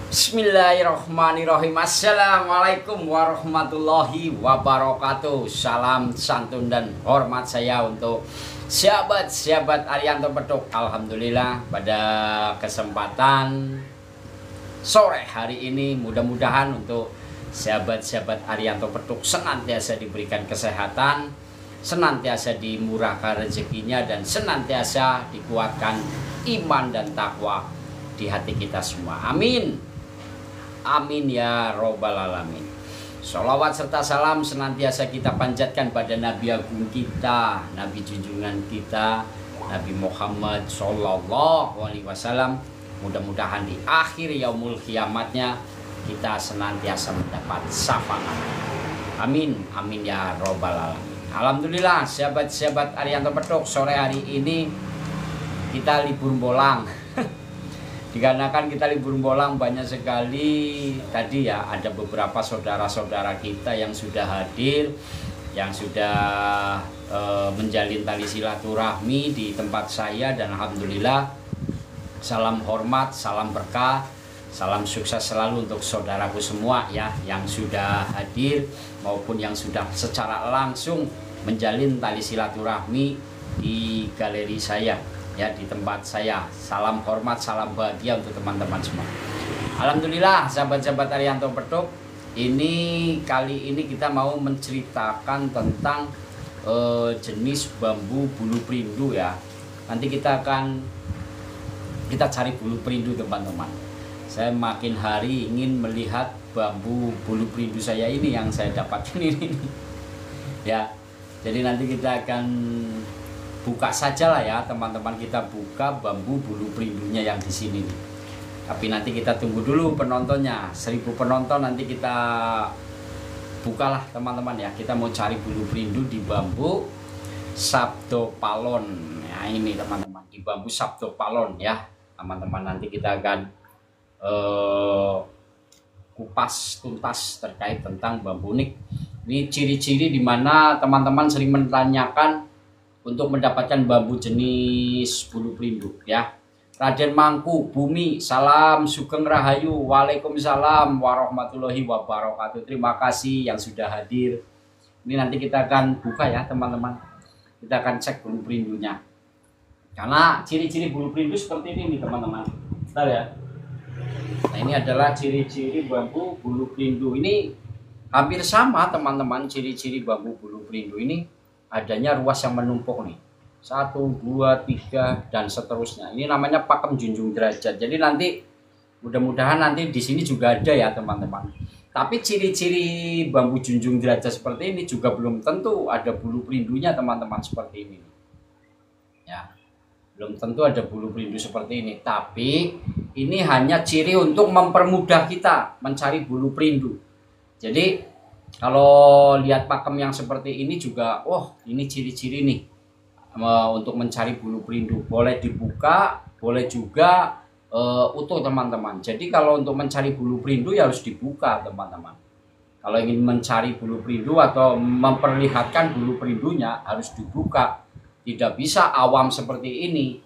Bismillahirrahmanirrahim. Assalamualaikum warahmatullahi wabarakatuh. Salam santun dan hormat saya untuk sahabat-sahabat Arianto Petuk. Alhamdulillah pada kesempatan sore hari ini mudah-mudahan untuk sahabat-sahabat Arianto Petuk senantiasa diberikan kesehatan, senantiasa dimurahkan rezekinya, dan senantiasa dikuatkan iman dan takwa di hati kita semua. Amin. Amin ya robbal alamin. Sholawat serta salam senantiasa kita panjatkan pada Nabi agung kita, Nabi junjungan kita, Nabi Muhammad Sallallahu Alaihi Wasallam. Mudah-mudahan di akhir yaumul kiamatnya kita senantiasa mendapat syafaat. Amin, amin ya robbal alamin. Alhamdulillah sahabat-sahabat Arianto Petuk, sore hari ini kita libur bolang. Dikarenakan kita libur bolang, banyak sekali tadi ya, ada beberapa saudara-saudara kita yang sudah hadir, yang sudah menjalin tali silaturahmi di tempat saya, dan alhamdulillah salam hormat, salam berkah, salam sukses selalu untuk saudaraku semua ya, yang sudah hadir maupun yang sudah secara langsung menjalin tali silaturahmi di galeri saya ya, di tempat saya. Salam hormat, salam bahagia untuk teman-teman semua. Alhamdulillah sahabat-sahabat Arianto Petuk, ini kali ini kita mau menceritakan tentang jenis bambu bulu perindu ya. Nanti kita cari bulu perindu teman-teman. Saya makin hari ingin melihat bambu bulu perindu saya ini yang saya dapatkan ini ya. Jadi nanti kita akan buka saja lah ya teman-teman, kita buka bambu bulu perindunya yang di sini nih. Tapi nanti kita tunggu dulu penontonnya, 1000 penonton nanti kita bukalah teman-teman ya. Kita mau cari bulu perindu di bambu Sabdo Palon ya, ini teman-teman, di bambu Sabdo Palon ya teman-teman. Nanti kita akan kupas tuntas terkait tentang bambu nik. Ini ciri-ciri dimana teman-teman sering menanyakan untuk mendapatkan bambu jenis bulu perindu ya. Raden Mangku Bumi, salam sugeng rahayu. Waalaikumsalam warahmatullahi wabarakatuh. Terima kasih yang sudah hadir. Ini nanti kita akan buka ya teman-teman. Kita akan cek bulu perindunya. Karena ciri-ciri bulu perindu seperti ini nih teman-teman. Bentar ya. Nah, ini adalah ciri-ciri bambu bulu perindu. Ini hampir sama teman-teman, ciri-ciri bambu bulu perindu ini adanya ruas yang menumpuk nih, 1, 2, 3 dan seterusnya. Ini namanya pakem junjung derajat. Jadi nanti mudah-mudahan nanti di sini juga ada ya teman-teman. Tapi ciri-ciri bambu junjung derajat seperti ini juga belum tentu ada bulu perindunya teman-teman, seperti ini ya. Belum tentu ada bulu perindu seperti ini. Tapi ini hanya ciri untuk mempermudah kita mencari bulu perindu. Jadi kalau lihat pakem yang seperti ini juga, oh ini ciri-ciri nih untuk mencari bulu perindu. Boleh dibuka, boleh juga utuh teman-teman. Jadi kalau untuk mencari bulu perindu ya harus dibuka teman-teman. Kalau ingin mencari bulu perindu atau memperlihatkan bulu perindunya harus dibuka. Tidak bisa awam seperti ini.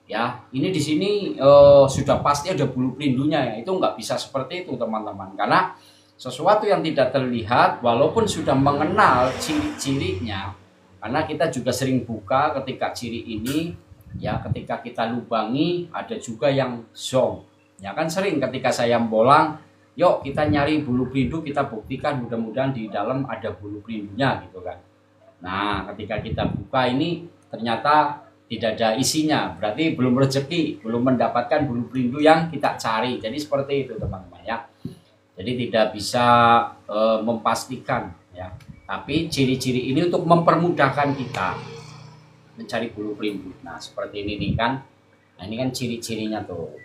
Ya, ini di sini sudah pasti ada bulu perindunya ya. Itu nggak bisa seperti itu teman-teman. Karena sesuatu yang tidak terlihat walaupun sudah mengenal ciri-cirinya, karena kita juga sering buka ketika ciri ini ya, ketika kita lubangi ada juga yang zong ya kan. Sering ketika saya bolang, yuk kita nyari bulu perindu, kita buktikan, mudah-mudahan di dalam ada bulu perindunya gitu kan. Nah ketika kita buka ini ternyata tidak ada isinya, berarti belum rezeki, belum mendapatkan bulu perindu yang kita cari. Jadi seperti itu teman-teman ya. Jadi tidak bisa memastikan ya. Tapi ciri-ciri ini untuk mempermudahkan kita mencari bulu perindu. Nah seperti ini nih kan. Nah ini kan ciri-cirinya tuh.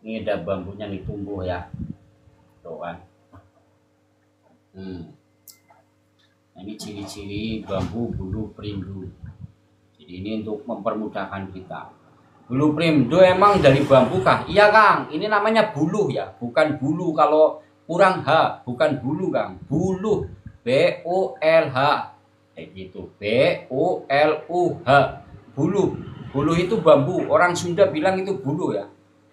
Ini ada bambunya nih tumbuh ya. Tuh kan. Nah ini ciri-ciri bambu bulu perindu. Jadi ini untuk mempermudahkan kita. Bulu perindu emang dari bambu kah? Iya Kang, ini namanya buluh ya, bukan bulu. Kalau kurang H, bukan bulu Kang, buluh, B-U-L-H, kayak gitu, B-U-L-U-H, buluh. Buluh itu bambu, orang Sunda bilang itu buluh ya.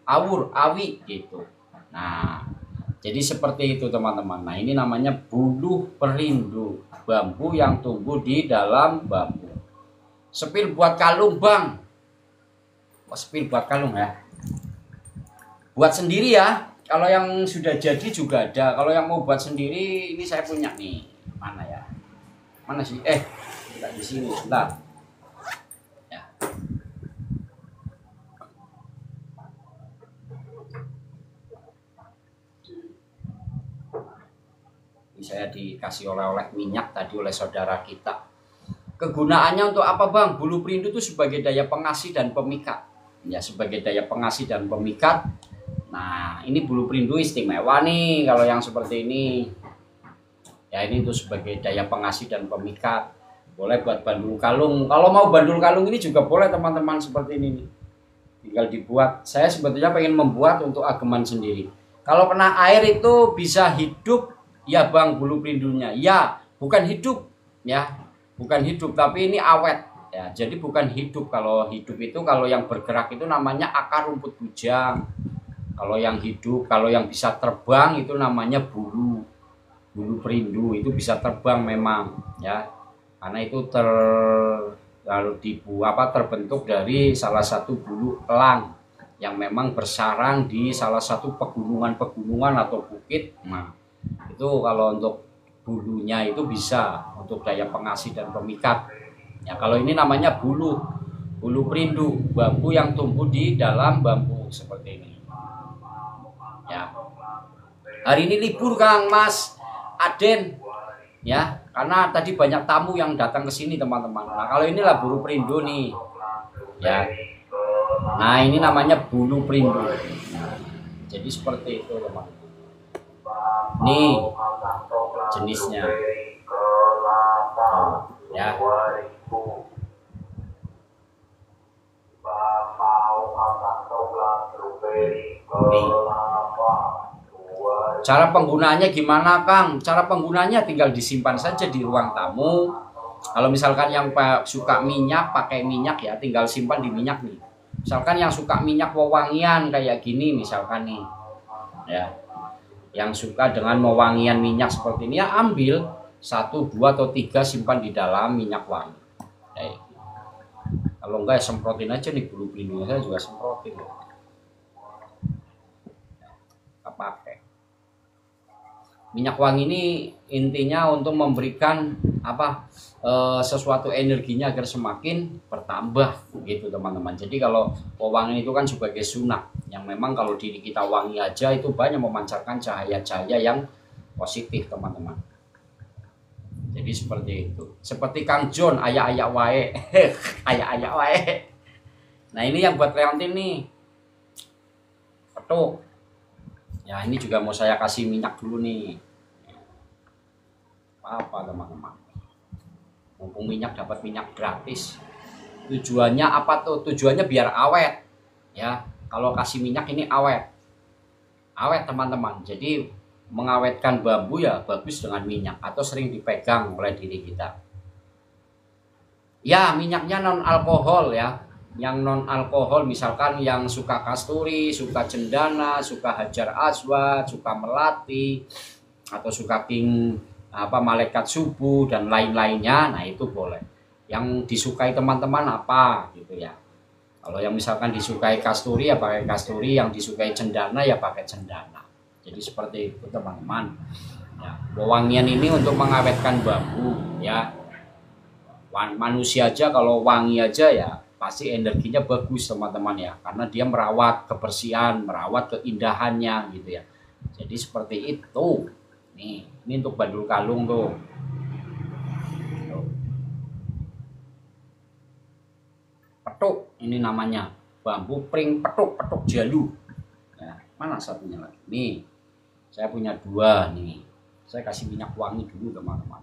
awur, awi gitu. Nah, jadi seperti itu teman-teman. Nah, ini namanya bulu perindu, bambu yang tumbuh di dalam bambu. Sepil buat kalung, Bang. Oh, sepil buat kalung ya. Buat sendiri ya. Kalau yang sudah jadi juga ada. Kalau yang mau buat sendiri, ini saya punya nih. Mana ya? Mana sih? Tidak di sini. Bentar. Ya. Ini saya dikasih oleh-oleh minyak tadi oleh saudara kita. Kegunaannya untuk apa, Bang? Bulu perindu itu sebagai daya pengasih dan pemikat. Ya, sebagai daya pengasih dan pemikat. Nah, ini bulu perindu istimewa nih kalau yang seperti ini. Ya, ini tuh sebagai daya pengasih dan pemikat. Boleh buat bandul kalung. Kalau mau bandul kalung ini juga boleh teman-teman seperti ini nih. Tinggal dibuat. Saya sebetulnya pengen membuat untuk ageman sendiri. Kalau kena air itu bisa hidup ya, Bang, bulu perindunya. Ya, bukan hidup ya. Bukan hidup, tapi ini awet ya. Jadi bukan hidup. Kalau hidup itu kalau yang bergerak itu namanya akar rumput bujang. Kalau yang hidup, kalau yang bisa terbang itu namanya bulu perindu. Itu bisa terbang memang ya, karena itu terbentuk dari salah satu bulu elang yang memang bersarang di salah satu pegunungan atau bukit. Nah, itu kalau untuk bulunya itu bisa untuk daya pengasih dan pemikat ya. Kalau ini namanya bulu perindu, bambu yang tumbuh di dalam bambu seperti ini ya. Hari ini libur Kang Mas Aden ya, karena tadi banyak tamu yang datang ke sini teman-teman. Nah, kalau inilah bulu perindu nih ya. Nah, ini namanya bulu perindu. Nah, jadi seperti itu teman-teman. Nih jenisnya ya. Nih. Cara penggunaannya gimana, Kang? Cara penggunaannya tinggal disimpan saja di ruang tamu. Kalau misalkan yang suka minyak, pakai minyak ya, tinggal simpan di minyak nih. Misalkan yang suka minyak wewangian kayak gini misalkan nih ya, yang suka dengan mewangian minyak seperti ini ya, ambil 1, 2, atau 3 simpan di dalam minyak wangi. Kalau enggak ya semprotin aja nih, bulu perindunya saya juga semprotin ya. Pakai minyak wangi ini intinya untuk memberikan sesuatu energinya agar semakin bertambah gitu teman-teman. Jadi kalau pewangian itu kan sebagai sunat yang memang kalau diri kita wangi aja itu banyak memancarkan cahaya-cahaya yang positif teman-teman. Jadi seperti itu. Seperti Kang John, ayak-ayak wae. Ayak-ayak wae. Nah, ini yang buat Leontin nih. Petuk. Ya, ini juga mau saya kasih minyak dulu nih. Apa teman-teman? Mumpung minyak, dapat minyak gratis. Tujuannya apa tuh? Tujuannya biar awet. Ya, kalau kasih minyak ini awet. Awet teman-teman. Jadi mengawetkan bambu ya bagus dengan minyak atau sering dipegang oleh diri kita. Ya, minyaknya non alkohol ya. Yang non alkohol misalkan yang suka kasturi, suka cendana, suka hajar aswad, suka melati, atau suka malaikat subuh dan lain-lainnya, nah itu boleh. Yang disukai teman-teman apa gitu ya. Kalau yang misalkan disukai kasturi ya pakai kasturi, yang disukai cendana ya pakai cendana. Jadi seperti itu teman-teman. Ya, wewangian ini untuk mengawetkan bambu ya. Manusia aja kalau wangi aja ya pasti energinya bagus teman-teman ya, karena dia merawat kebersihan, merawat keindahannya gitu ya. Jadi seperti itu. Nih, ini untuk bandul kalung tuh. Petuk ini namanya, bambu pring petuk, petuk jalu. Ya, mana satunya lagi? Nih, saya punya 2 nih. Saya kasih minyak wangi dulu teman-teman.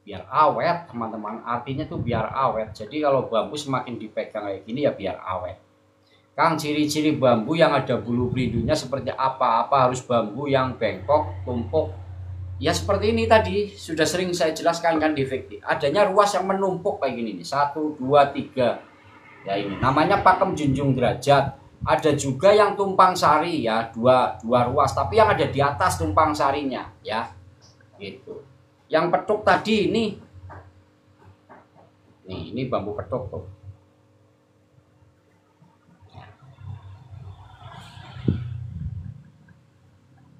Biar awet teman-teman, artinya tuh biar awet. Jadi kalau bambu semakin dipegang kayak gini ya biar awet. Kang, ciri-ciri bambu yang ada bulu perindunya seperti apa? Apa harus bambu yang bengkok, tumpuk? Ya seperti ini tadi sudah sering saya jelaskan kan di fikih. Adanya ruas yang menumpuk kayak gini nih, 1, 2, 3. Ya ini namanya pakem junjung derajat. Ada juga yang tumpang sari ya, dua ruas, tapi yang ada di atas tumpang sarinya ya. Gitu. Yang petuk tadi ini. Nih, ini bambu petuk tuh.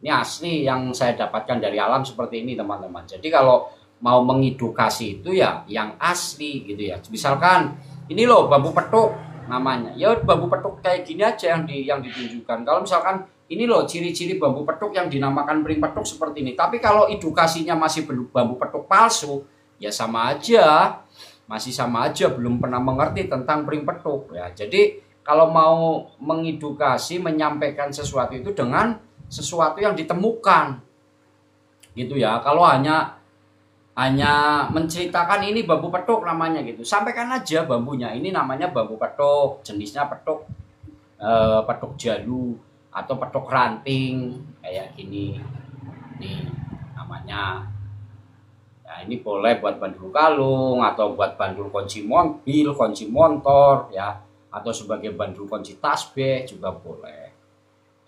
Ini asli yang saya dapatkan dari alam seperti ini teman-teman. Jadi kalau mau mengedukasi itu ya yang asli gitu ya. Misalkan ini loh bambu petuk namanya. Ya bambu petuk kayak gini aja yang ditunjukkan. Kalau misalkan ini loh ciri-ciri bambu petuk yang dinamakan pring petuk seperti ini. Tapi kalau edukasinya masih bambu petuk palsu, ya sama aja. Masih sama aja belum pernah mengerti tentang pring petuk ya. Jadi kalau mau mengedukasi, menyampaikan sesuatu itu dengan sesuatu yang ditemukan gitu ya. Kalau hanya menceritakan ini bambu petuk namanya gitu, sampaikan aja bambunya ini namanya bambu petuk, jenisnya petuk petuk jalu atau petuk ranting kayak gini nih namanya ya. Ini boleh buat bandul kalung atau buat bandul kunci mobil, kunci motor ya, atau sebagai bandul kunci tasbih juga boleh.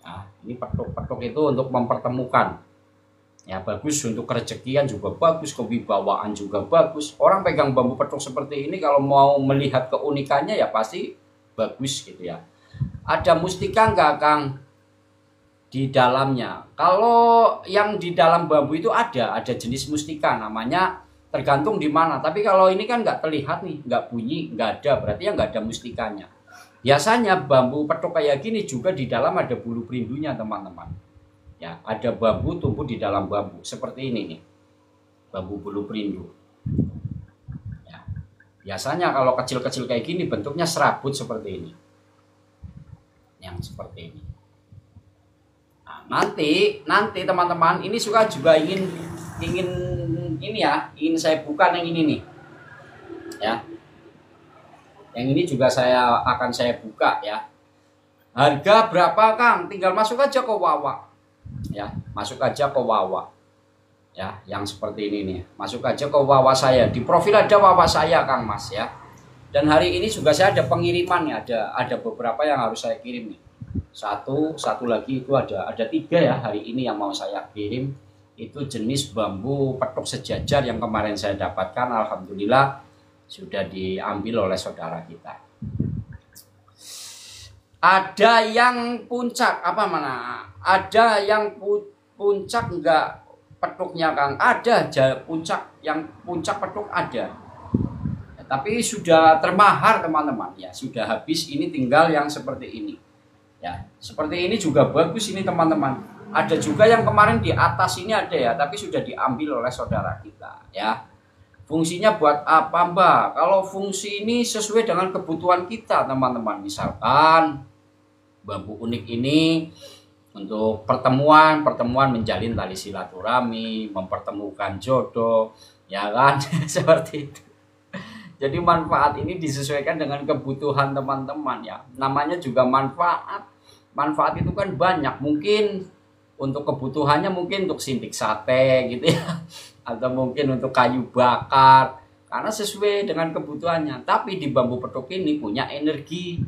Nah, ini petuk-petuk itu untuk mempertemukan. Ya bagus untuk kerezekian juga bagus, kewibawaan juga bagus. Orang pegang bambu petuk seperti ini kalau mau melihat keunikannya ya pasti bagus gitu ya. Ada mustika enggak Kang di dalamnya? Kalau yang di dalam bambu itu ada jenis mustika namanya, tergantung di mana. Tapi kalau ini kan nggak terlihat nih, nggak bunyi, nggak ada, berarti ya nggak ada mustikanya. Biasanya bambu petuk kayak gini juga di dalam ada bulu perindunya teman-teman. Ya, ada bambu tumbuh di dalam bambu seperti ini nih. Bambu bulu perindu. Ya. Biasanya kalau kecil-kecil kayak gini bentuknya serabut seperti ini. Yang seperti ini. Nah, nanti teman-teman ini juga ingin ini ya, ingin saya buka yang ini nih. Ya. Yang ini juga akan saya buka ya. Harga berapa Kang? Tinggal masuk aja ke Wawa. Ya, masuk aja ke Wawa. Ya, yang seperti ini nih. Masuk aja ke Wawa saya. Di profil ada Wawa saya Kang Mas ya. Dan hari ini juga saya ada pengiriman ya. Ada beberapa yang harus saya kirim nih. Satu lagi itu ada 3 ya hari ini yang mau saya kirim. Itu jenis bambu petuk sejajar yang kemarin saya dapatkan. Alhamdulillah sudah diambil oleh saudara kita. Ada yang puncak apa mana? Ada yang puncak enggak petuknya Kang? Ada puncak, yang puncak petuk ada. Ya, tapi sudah termahar teman-teman ya, sudah habis, ini tinggal yang seperti ini. Ya, seperti ini juga bagus ini teman-teman. Ada juga yang kemarin di atas ini ada ya, tapi sudah diambil oleh saudara kita ya. Fungsinya buat apa Mbak? Kalau fungsi ini sesuai dengan kebutuhan kita teman-teman. Misalkan bambu unik ini untuk pertemuan menjalin tali silaturahmi, mempertemukan jodoh, ya kan? Seperti itu. Jadi manfaat ini disesuaikan dengan kebutuhan teman-teman ya. Namanya juga manfaat. Manfaat itu kan banyak. Mungkin untuk kebutuhannya mungkin untuk sintik sate gitu ya. Atau mungkin untuk kayu bakar, karena sesuai dengan kebutuhannya. Tapi di bambu petuk ini punya energi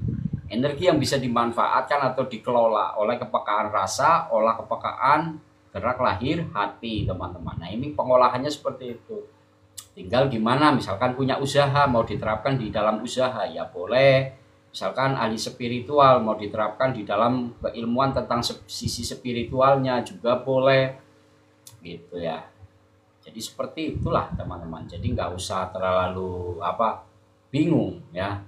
yang bisa dimanfaatkan atau dikelola oleh kepekaan rasa, olah kepekaan gerak lahir hati teman-teman. Nah ini pengolahannya seperti itu. Tinggal gimana, misalkan punya usaha mau diterapkan di dalam usaha ya boleh. Misalkan ahli spiritual mau diterapkan di dalam keilmuan tentang sisi spiritualnya juga boleh gitu ya. Jadi seperti itulah teman-teman. Jadi nggak usah terlalu bingung ya.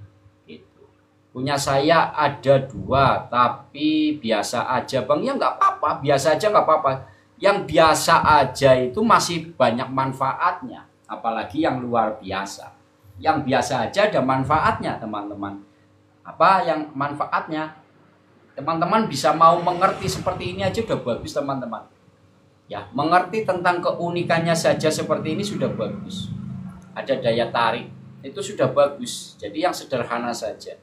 Gitu. Punya saya ada 2, tapi biasa aja Bang. Ya nggak apa-apa, biasa aja nggak apa-apa. Yang biasa aja itu masih banyak manfaatnya. Apalagi yang luar biasa. Yang biasa aja ada manfaatnya teman-teman. Apa yang manfaatnya? Teman-teman bisa mau mengerti seperti ini aja udah bagus teman-teman. Ya, mengerti tentang keunikannya saja seperti ini sudah bagus. Ada daya tarik, itu sudah bagus. Jadi yang sederhana saja.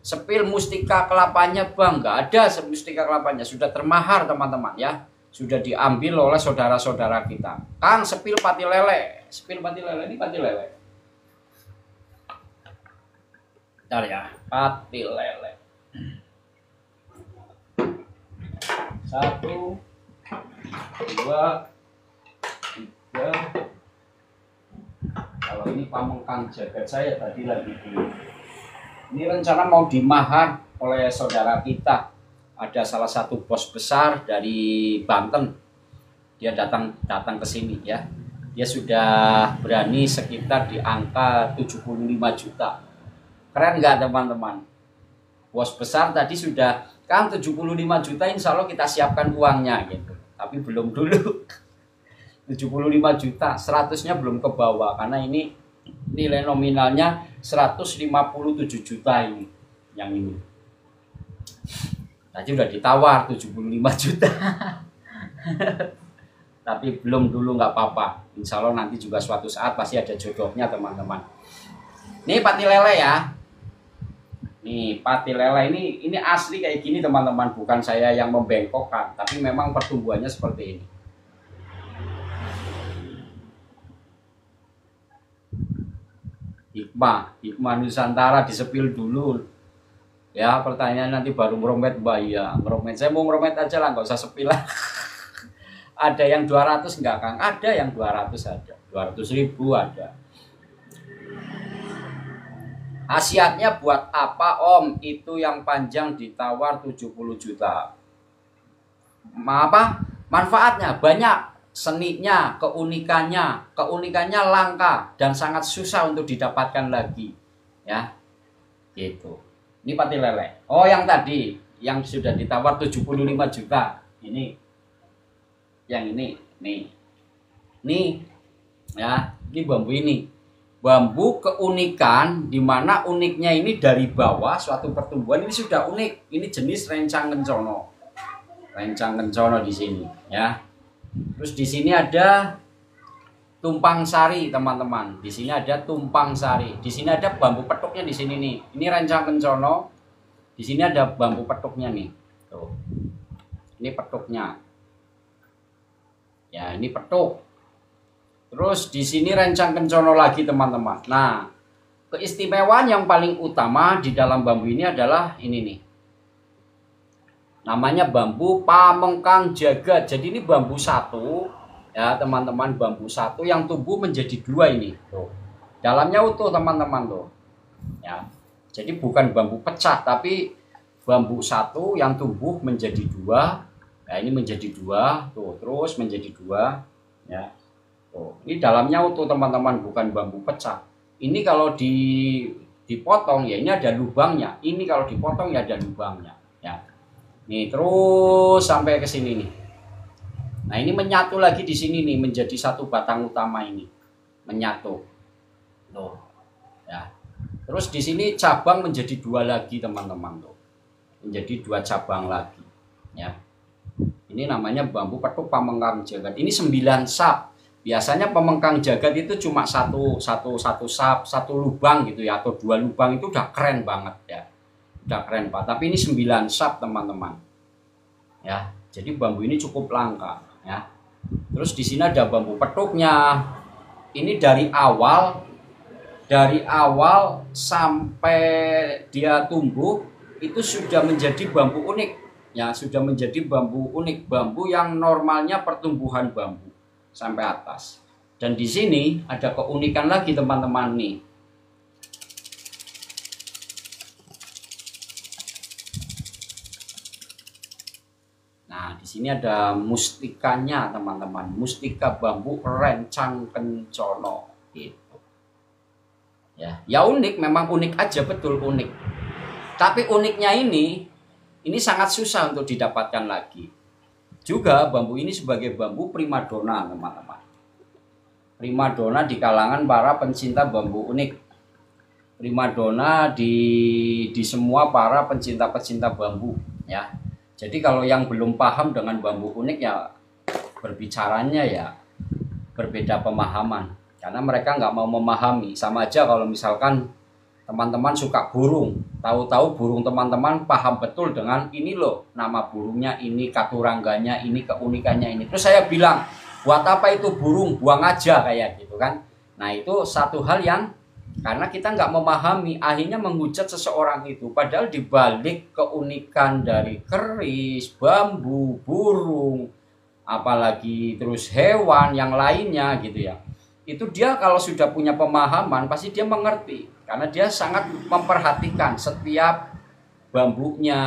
Sepil mustika kelapanya Bang, nggak ada mustika kelapanya, sudah termahar teman-teman ya. Sudah diambil oleh saudara-saudara kita. Kang, sepil pati lele. Sepil pati lele, ini pati lele. Bentar ya, pati lele. 1, 2, 3. Kalau ini pamengkang jagat saya tadi lagi dulu. Ini rencana mau dimahar oleh saudara kita. Ada salah satu bos besar dari Banten. Dia datang ke sini ya. Dia sudah berani sekitar di angka 75 juta. Keren nggak teman-teman? Bos besar tadi sudah, kan 75 juta insya Allah kita siapkan uangnya gitu. Tapi belum dulu. 75 juta, 100-nya belum ke bawah karena ini nilai nominalnya 157 juta ini. Yang ini. Tadi udah ditawar 75 juta. Tapi belum dulu, nggak apa-apa. Insya Allah nanti juga suatu saat pasti ada jodohnya teman-teman. Ini pati lele ya. Nih pati lele ini asli kayak gini teman-teman, bukan saya yang membengkokkan, tapi memang pertumbuhannya seperti ini. Hikmah Nusantara disepil dulu. Ya pertanyaan nanti baru meromet Mbak ya. Meromet, saya mau meromet aja lah, nggak usah sepil lah. Ada yang 200 enggak Kang? Ada yang 200 ada. 200.000 ada. Khasiatnya buat apa Om? Itu yang panjang ditawar 70 juta. Apa? Manfaatnya banyak. Seninya, keunikannya langka dan sangat susah untuk didapatkan lagi. Ya. Gitu. Ini pati lele. Oh, yang tadi yang sudah ditawar 75 juta. Ini. Yang ini, nih. Nih. Ya, ini bambu ini. Bambu keunikan, di mana uniknya ini dari bawah suatu pertumbuhan ini sudah unik. Ini jenis rencang kencono. Rencang kencono di sini, ya. Terus di sini ada tumpang sari, teman-teman. Di sini ada tumpang sari. Di sini ada bambu petuknya di sini nih. Ini rencang kencono. Di sini ada bambu petuknya nih. Tuh. Ini petuknya. Ya, ini petuk. Terus di sini rencang kencono lagi teman-teman. Nah, keistimewaan yang paling utama di dalam bambu ini adalah ini nih. Namanya bambu pamengkang jagat. Jadi ini bambu satu, ya teman-teman, bambu satu yang tumbuh menjadi dua ini. Tuh. Dalamnya utuh teman-teman tuh. Ya. Jadi bukan bambu pecah, tapi bambu satu yang tumbuh menjadi dua. Nah, ini menjadi dua, tuh terus menjadi dua, ya. Ini dalamnya utuh teman-teman, bukan bambu pecah. Ini kalau dipotong ya ini ada lubangnya. Ini kalau dipotong ya ada lubangnya. Ya. Nih terus sampai ke sini nih. Nah ini menyatu lagi di sini nih menjadi satu batang utama ini. Menyatu. Tuh. Ya. Terus di sini cabang menjadi dua lagi teman-teman tuh. Menjadi dua cabang lagi. Ya. Ini namanya bambu petuk pamengkang jagat. Ini 9 sap. Biasanya pamengkang jagat itu cuma satu sap, satu lubang gitu ya, atau 2 lubang itu udah keren banget ya. Udah keren Pak, tapi ini 9 sap teman-teman. Ya, jadi bambu ini cukup langka ya. Terus di sini ada bambu petuknya. Ini dari awal sampai dia tumbuh itu sudah menjadi bambu unik. Ya, sudah menjadi bambu unik, bambu yang normalnya pertumbuhan bambu sampai atas. Dan di sini ada keunikan lagi teman-teman nih. Nah, di sini ada mustikanya teman-teman. Mustika bambu rencang kencono gitu. Ya unik, memang unik aja, betul unik. Tapi uniknya ini sangat susah untuk didapatkan lagi. Juga bambu ini sebagai bambu primadona teman-teman. Primadona di kalangan para pencinta bambu unik. Primadona di semua para pencinta-pencinta bambu ya. Jadi kalau yang belum paham dengan bambu unik ya berbicaranya ya berbeda pemahaman. Karena mereka nggak mau memahami. Sama aja kalau misalkan teman-teman suka burung, tahu-tahu burung teman-teman paham betul dengan ini loh, nama burungnya ini, katurangganya ini, keunikannya ini. Terus saya bilang, buat apa itu burung, buang aja kayak gitu kan. Nah itu satu hal yang Karena kita nggak memahami, akhirnya menghujat seseorang itu. Padahal dibalik keunikan dari keris, bambu, burung, apalagi terus hewan yang lainnya gitu ya. Itu dia kalau sudah punya pemahaman pasti dia mengerti. Karena dia sangat memperhatikan setiap bambunya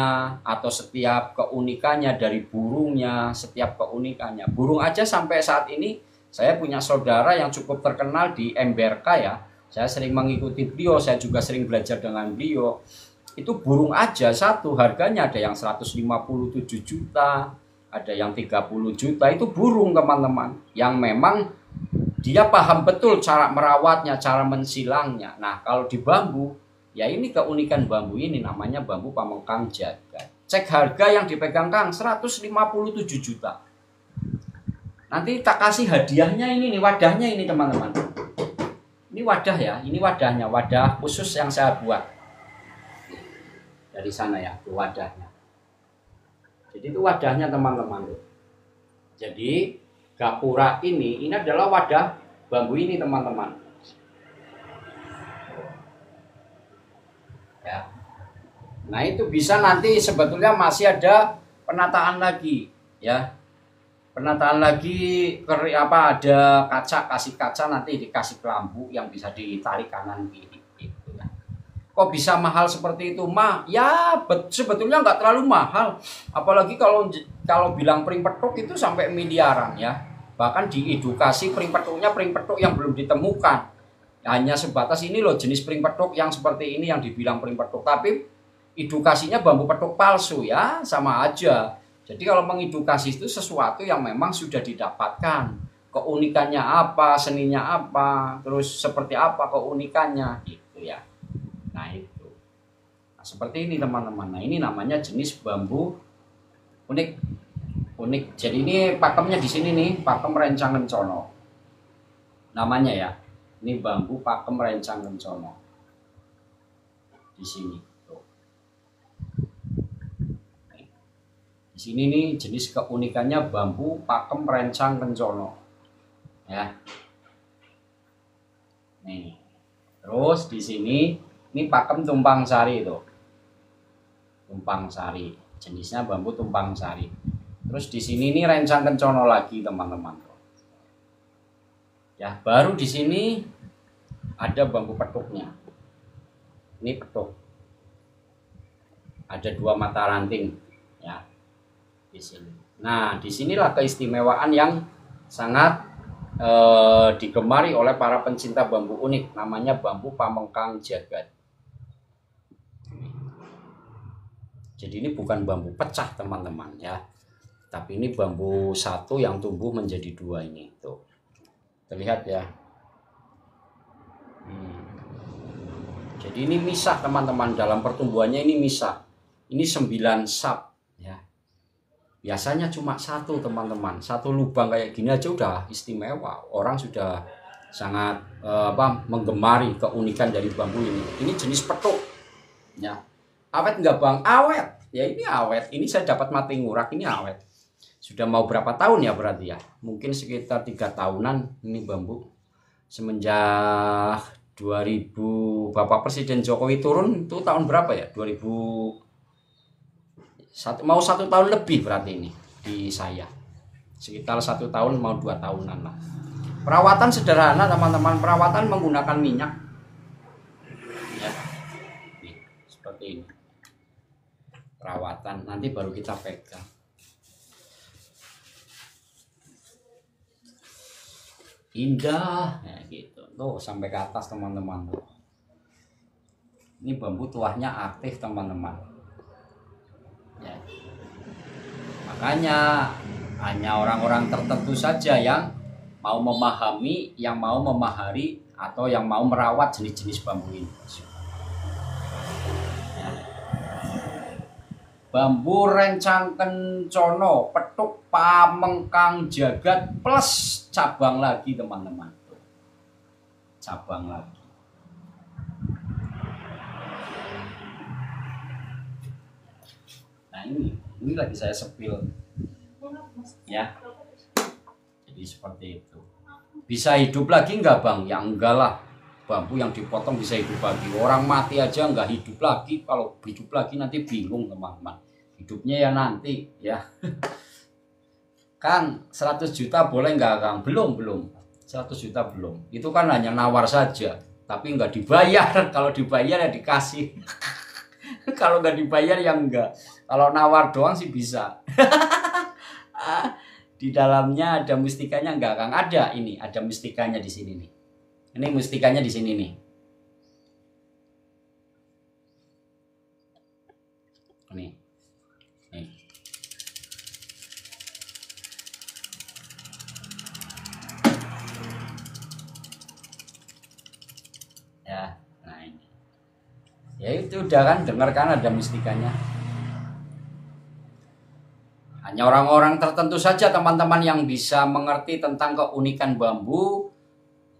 atau setiap keunikannya dari burungnya, setiap keunikannya. Burung aja sampai saat ini saya punya saudara yang cukup terkenal di MBRK ya. Saya sering mengikuti beliau, saya juga sering belajar dengan beliau. Itu burung aja satu harganya ada yang 157 juta, ada yang 30 juta. Itu burung teman-teman yang memang dia paham betul cara merawatnya, cara mensilangnya. Nah, kalau di bambu, ya ini keunikan bambu ini namanya bambu Pamengkang Jagat. Cek harga yang dipegang Kang 157 juta. Nanti tak kasih hadiahnya ini nih, wadahnya ini teman-teman. Ini wadah ya, ini wadahnya, wadah khusus yang saya buat. Dari sana ya, itu wadahnya. Jadi itu wadahnya teman-teman. Jadi gapura ini adalah wadah bambu ini teman-teman. Ya. Nah itu bisa nanti sebetulnya masih ada penataan lagi ya. Penataan lagi ada kaca, kasih kaca nanti dikasih lampu yang bisa ditarik kanan kiri gitu ya. Kok bisa mahal seperti itu mah? Ya sebetulnya nggak terlalu mahal. Apalagi kalau bilang pring petuk itu sampai miliaran ya. Bahkan diedukasi pring petuknya pring petuk yang belum ditemukan. Hanya sebatas ini loh jenis pring petuk yang seperti ini yang dibilang pring petuk. Tapi edukasinya bambu petuk palsu ya, sama aja. Jadi kalau mengedukasi itu sesuatu yang memang sudah didapatkan. Keunikannya apa, seninya apa, terus seperti apa keunikannya gitu ya. Nah itu. Nah, seperti ini teman-teman. Nah ini namanya jenis bambu unik. Unik. Jadi ini pakemnya di sini nih, pakem rencang kencono. Namanya ya. Ini bambu pakem rencang kencono. Di sini. Di sini nih jenis keunikannya bambu pakem rencang kencono. Ya. Nih. Terus di sini ini pakem tumpang sari itu. Tumpang sari. Jenisnya bambu tumpang sari. Terus di sini nih rencang kencono lagi teman-teman. Ya, baru di sini ada bambu petuknya. Ini petuk. Ada 2 mata ranting ya. Di sini. Nah, disinilah keistimewaan yang sangat digemari oleh para pencinta bambu unik, namanya bambu Pamengkang Jagat. Jadi ini bukan bambu pecah teman-teman ya, tapi ini bambu satu yang tumbuh menjadi 2 ini. Tuh, terlihat ya. Jadi ini misah teman-teman, dalam pertumbuhannya ini misah. Ini 9 sap ya. Biasanya cuma 1 teman-teman, 1 lubang kayak gini aja udah istimewa. Orang sudah sangat menggemari keunikan dari bambu ini. Ini jenis petuk ya. Awet nggak bang? Awet ya, ini awet. Ini saya dapat mati ngurak, ini awet. Sudah mau berapa tahun ya berarti ya? Mungkin sekitar 3 tahunan ini bambu. Semenjak 2000 Bapak Presiden Jokowi turun itu tahun berapa ya? 2000 mau 1 tahun lebih berarti ini di saya, sekitar 1 tahun mau 2 tahunan lah. Perawatan sederhana teman-teman, perawatan menggunakan minyak ya. Nih, seperti ini perawatan, nanti baru kita pegang. Indah ya gitu tuh sampai ke atas teman-teman. Ini bambu tuahnya aktif teman-teman ya. Makanya hanya orang-orang tertentu saja yang mau memahami, yang mau memahari atau yang mau merawat jenis-jenis bambu ini. Ya. Bambu rencang kencono, petuk Pamengkang Jagat plus cabang lagi teman-teman. Cabang lagi. Nah ini lagi saya sepil ya. Jadi seperti itu. Bisa hidup lagi enggak bang? Ya enggak lah. bambu yang dipotong bisa hidup lagi. Orang mati aja nggak hidup lagi, kalau hidup lagi nanti bingung teman-teman. Hidupnya ya nanti ya. Kang 100 juta boleh nggak Kang? Belum 100 juta belum. Itu kan hanya nawar saja, tapi nggak dibayar. Kalau dibayar ya dikasih. Kalau nggak dibayar ya enggak. Kalau nawar doang sih bisa. Di dalamnya ada mustikanya enggak Kang? Ada, ini ada mustikanya di sini nih. Ini mustikanya di sini nih. Nih. Nih. Ya, nah ini. Ya itu udah kan, dengar kan ada mustikanya. Hanya orang-orang tertentu saja teman-teman yang bisa mengerti tentang keunikan bambu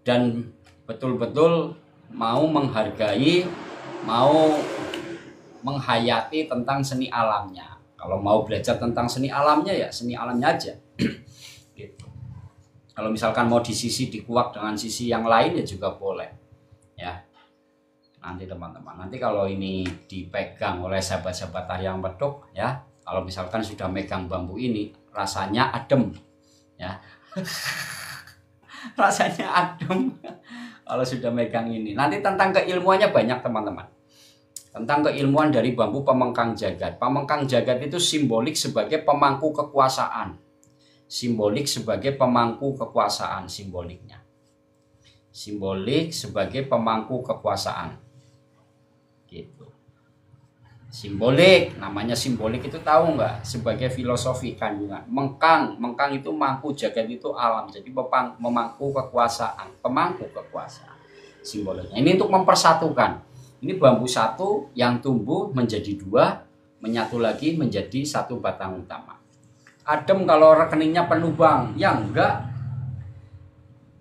dan betul-betul mau menghargai, mau menghayati tentang seni alamnya. Kalau mau belajar tentang seni alamnya ya seni alamnya aja. Gitu. Kalau misalkan mau dikuak dengan sisi yang lain ya juga boleh. Ya. Nanti teman-teman, nanti kalau ini dipegang oleh sahabat-sahabat Taryang Petuk ya. Kalau misalkan sudah megang bambu ini, rasanya adem, ya, rasanya adem. Kalau sudah megang ini, nanti tentang keilmuannya banyak teman-teman. Tentang keilmuan dari bambu pemengkang jagat. Pemengkang jagat itu simbolik sebagai pemangku kekuasaan. Simbolik sebagai pemangku kekuasaan, simboliknya. Simbolik sebagai pemangku kekuasaan. Gitu. Simbolik, namanya simbolik itu tahu nggak? Sebagai filosofi kandungan. Mengkang itu mangku, jagat itu alam. Jadi memangku kekuasaan, pemangku kekuasaan. Simboliknya. Ini untuk mempersatukan. Ini bambu satu yang tumbuh menjadi dua, menyatu lagi menjadi satu batang utama. Adem kalau rekeningnya penuh bang, ya enggak.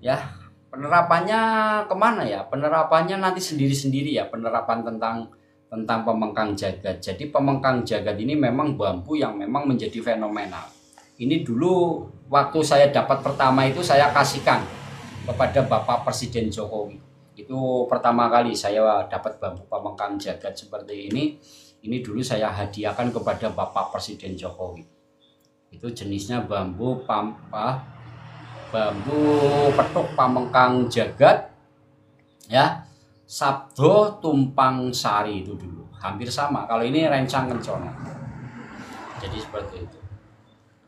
Ya, penerapannya kemana ya? Penerapannya nanti sendiri-sendiri ya. Penerapan tentang pemengkang jagat. Jadi pemengkang jagat ini memang bambu yang memang menjadi fenomenal. Ini dulu waktu saya dapat pertama itu saya kasihkan kepada Bapak Presiden Jokowi. Itu pertama kali saya dapat bambu pemengkang jagat seperti ini. Ini dulu saya hadiahkan kepada Bapak Presiden Jokowi. Itu jenisnya bambu petuk pamengkang jagat ya. Sabdo Tumpang Sari itu dulu hampir sama. Kalau ini Rencang Kencana. Jadi seperti itu.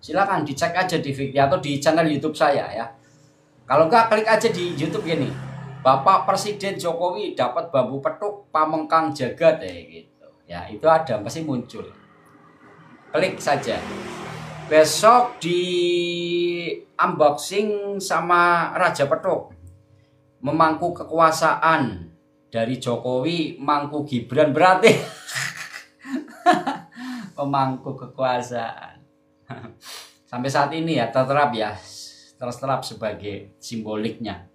Silakan dicek aja di video atau di channel YouTube saya ya. Kalau enggak klik aja di YouTube gini. Bapak Presiden Jokowi dapat bambu petuk pamengkang jagat gitu. Ya, itu ada pasti muncul. Klik saja. Besok di unboxing sama Raja Petuk. Memangku kekuasaan dari Jokowi, mangku Gibran berarti pemangku kekuasaan. Sampai saat ini ya terserap sebagai simboliknya.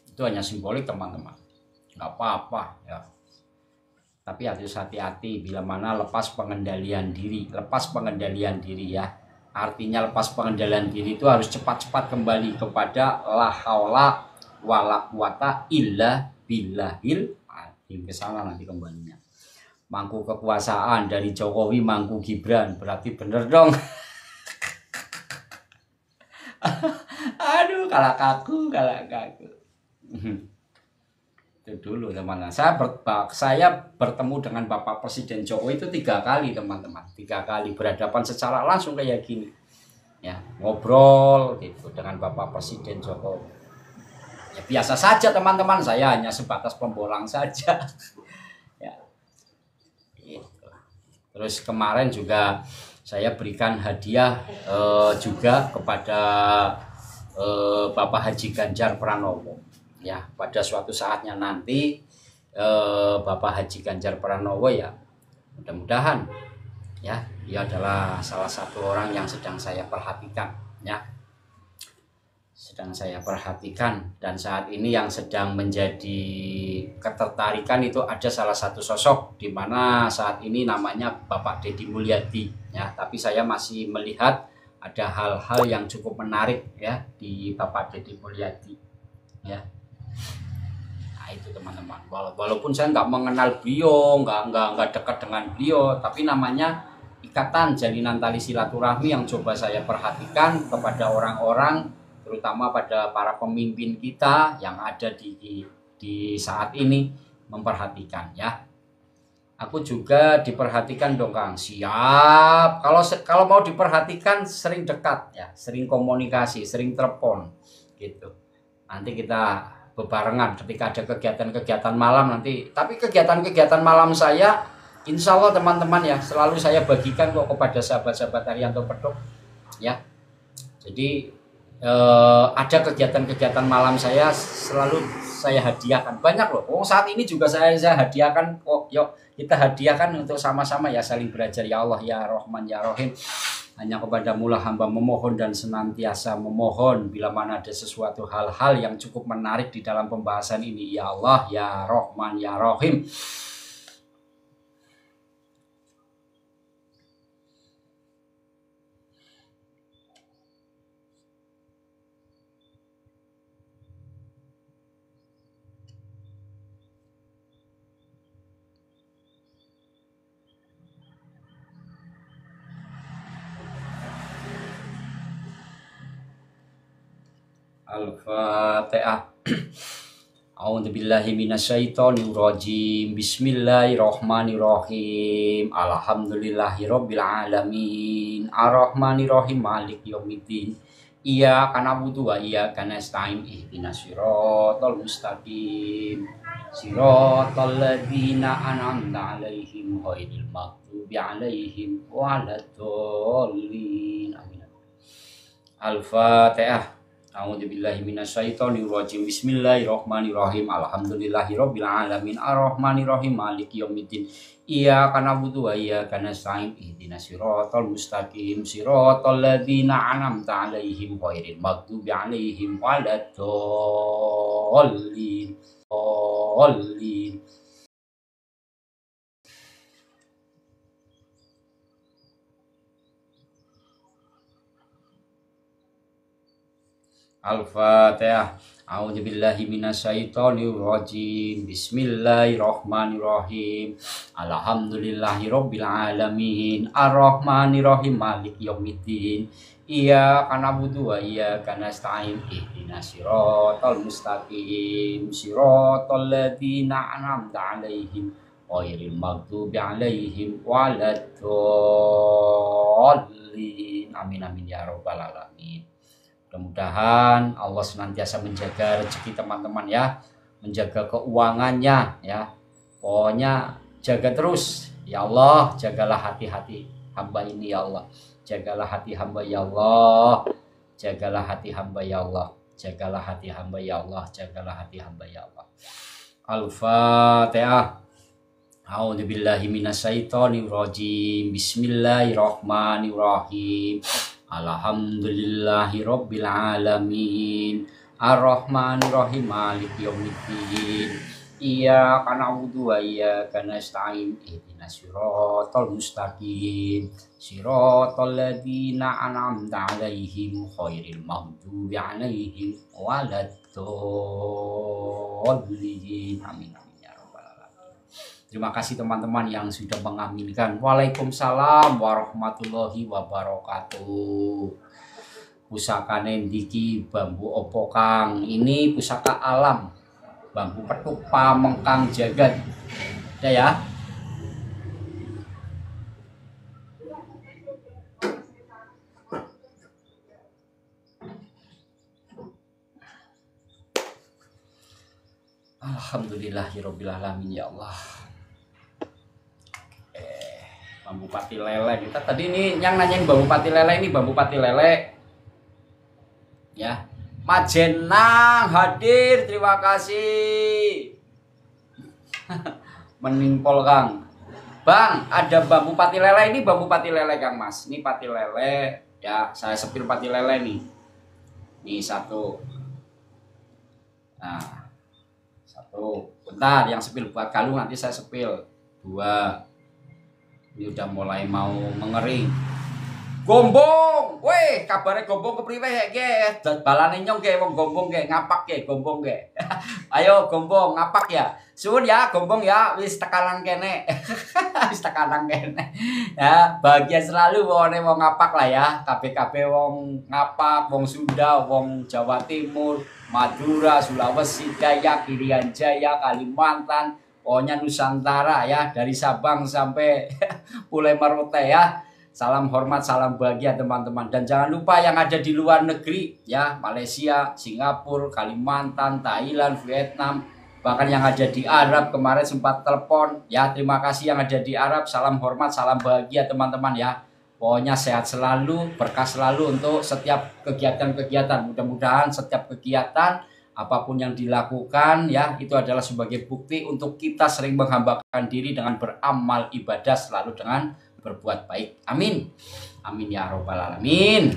Itu hanya simbolik teman-teman, nggak apa-apa ya. Tapi harus hati-hati bila mana lepas pengendalian diri ya. Artinya lepas pengendalian diri itu harus cepat-cepat kembali kepada la haula wala quwata illa billahil azim. Ke sana nanti kembalinya. Mangku kekuasaan dari Jokowi, mangku Gibran, berarti bener dong. Aduh, kalah kaku. Itu dulu teman-teman. Saya bertemu dengan Bapak Presiden Jokowi itu 3 kali teman-teman. 3 kali berhadapan secara langsung kayak gini. Ya, ngobrol gitu dengan Bapak Presiden Jokowi. Ya biasa saja teman-teman, saya hanya sebatas pembolang saja. Ya. Gitu. Terus kemarin juga saya berikan hadiah juga kepada Bapak Haji Ganjar Pranowo. Ya, pada suatu saatnya nanti Bapak Haji Ganjar Pranowo ya mudah-mudahan ya dia adalah salah satu orang yang sedang saya perhatikan ya. Sedang saya perhatikan dan saat ini yang sedang menjadi ketertarikan itu ada salah satu sosok di mana saat ini namanya Bapak Deddy Mulyadi ya, tapi saya masih melihat ada hal-hal yang cukup menarik ya di Bapak Deddy Mulyadi ya. Nah itu teman-teman, walaupun saya nggak mengenal beliau, nggak dekat dengan beliau, tapi namanya ikatan jalinan tali silaturahmi yang coba saya perhatikan kepada orang-orang, terutama pada para pemimpin kita yang ada di saat ini, memperhatikan ya. Aku juga diperhatikan dong Kang. Siap. Kalau mau diperhatikan sering dekat ya, sering komunikasi, sering telepon gitu. Nanti kita bebarengan ketika ada kegiatan-kegiatan malam nanti. Tapi kegiatan-kegiatan malam saya insya Allah teman-teman ya selalu saya bagikan kok kepada sahabat-sahabat Haryanto Pedok ya. Jadi ada kegiatan-kegiatan malam saya selalu saya hadiahkan banyak loh. Oh saat ini juga saya hadiahkan kok. Yuk kita hadiahkan untuk sama-sama ya saling belajar ya Allah ya Rahman ya Rahim. Hanya kepadamu lah hamba memohon dan senantiasa memohon bila mana ada sesuatu hal-hal yang cukup menarik di dalam pembahasan ini ya Allah ya Rahman ya Rahim. Al-Fatihah. A'udzubillahi minasyaitonirrajim. Bismillahirrahmanirrahim. Alhamdulillahirabbil alamin. Arrahmanirrahim maliki yaumiddin. Iyyaka na'budu wa iyyaka nasta'in. Ihdinas siratal mustaqim. Siratal ladzina an'amta 'alaihim ghairil maghdubi 'alaihim waladdallin. Amin. Al-Fatihah. A'udzubillahi minasyaitonirrajim. Bismillahirrahmanirrahim. Alhamdulillahirabbil alamin. Arrahmanirrahim maliki yaumiddin. Iyyaka na'budu wa iyyaka nasta'in. Ihdinas siratal mustaqim. Siratal ladzina an'amta 'alaihim ghairil maghdubi 'alaihim waladdallin. Al-Fatihah. A'udzubillahi minasyaitonirrajim. Bismillahirrahmanirrahim. Alhamdulillahirabbil alamin. Arrahmanirrahim maliki yaumiddin. Iyyaka na'budu wa iyyaka nasta'in. Ihdinas siratal mustaqim. Siratal ladzina an'amta 'alaihim ghairil maghdubi 'alaihim waladdallin. Amin amin ya rabbal alamin. Mudah-mudahan Allah senantiasa menjaga rezeki teman-teman ya, menjaga keuangannya ya. Pokoknya jaga terus ya Allah, jagalah hati-hati hamba ini ya Allah. Jagalah hati hamba ya Allah. Jagalah hati hamba ya Allah. Jagalah hati hamba ya Allah. Jagalah hati hamba ya Allah. Al-Fatihah. A'udzubillahi minasyaitonirrajim. Bismillahirrahmanirrahim. Alhamdulillahirabbil alamin. Arrahmanirrahim maliki yaumiddin. Iyyaka na'budu wa iyyaka nasta'in. Ihdinas siratal mustaqim. Siratal ladzina an'amta 'alaihim ghairil maghdubi 'alaihim waladdallin. Amin. Terima kasih teman-teman yang sudah mengaminkan. Waalaikumsalam warahmatullahi wabarakatuh. Pusaka Nendiki bambu opo Kang. Ini pusaka alam. Bambu petuk pamengkang jagat. Udah ya. Alhamdulillahirabbil alamin ya Allah. Bambu pati lele kita tadi ini yang nanyain bambu pati lele ini bambu pati lele ya. Majenang hadir, terima kasih. Menimpol Kang. Bang, ada bambu pati lele ini bambu pati lele Kang Mas. Ini pati lele ya, saya sepil pati lele nih. Ini satu. Nah, satu. Bentar, yang sepil buat kalung nanti saya sepil. Dua. Ini udah mulai mau mengering. Gombong, weh, kabarnya gombong kepriwe ge? Balane nyong ge wong gombong ge, ngapak ge gombong ge. Ayo Gombong ngapak ya. Suwun ya Gombong ya, wis tekanan kene. Wis tekanan kene. Ya, bahagia selalu wong ngapak lah ya. KPKP wong ngapak, wong Sunda, wong Jawa Timur, Madura, Sulawesi, Dayak, Irian Jaya, Kalimantan, pokoknya Nusantara ya, dari Sabang sampai Pulau Marote ya. Salam hormat, salam bahagia teman-teman. Dan jangan lupa yang ada di luar negeri ya, Malaysia, Singapura, Kalimantan, Thailand, Vietnam, bahkan yang ada di Arab kemarin sempat telepon ya. Terima kasih yang ada di Arab. Salam hormat, salam bahagia teman-teman ya. Pokoknya sehat selalu, berkah selalu untuk setiap kegiatan-kegiatan. Mudah-mudahan setiap kegiatan apapun yang dilakukan ya, itu adalah sebagai bukti untuk kita sering menghambakan diri dengan beramal ibadah selalu dengan berbuat baik. Amin. Amin ya robbal alamin.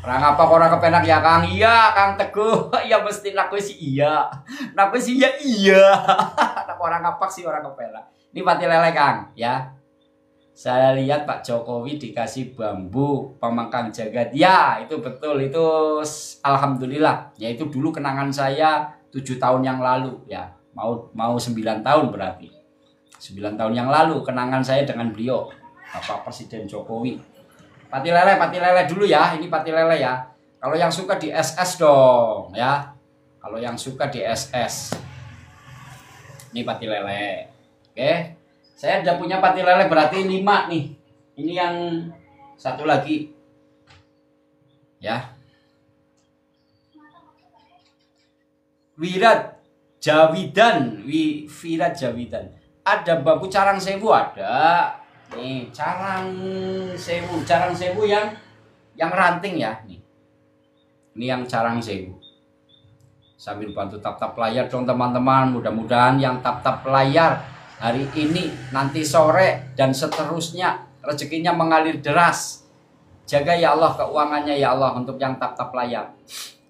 Orang apa orang kepenak ya Kang? Iya Kang Teguh. Ya mesti nak sih iya. Nak sih iya iya. Nak orang apa sih orang kepenak. Ini pati lele Kang ya. Saya lihat Pak Jokowi dikasih bambu pemangkang jagat. Ya itu betul, itu alhamdulillah. Ya itu dulu kenangan saya 7 tahun yang lalu ya. Mau 9 tahun berarti. 9 tahun yang lalu kenangan saya dengan beliau, Bapak Presiden Jokowi. Pati lele dulu ya. Ini pati lele ya. Kalau yang suka di SS dong ya. Kalau yang suka di SS. Ini pati lele. Oke. Saya udah punya pati lele berarti 5 nih. Ini yang satu lagi. Ya. Wirat Jawidan. Wirat Jawidan. Ada bambu carang sewu ada. Nih, carang sewu yang ranting ya, nih. Ini yang carang sewu. Sambil bantu tap-tap layar dong teman-teman. Mudah-mudahan yang tap-tap layar hari ini, nanti sore dan seterusnya rezekinya mengalir deras. Jaga ya Allah keuangannya ya Allah untuk yang tap-tap layar.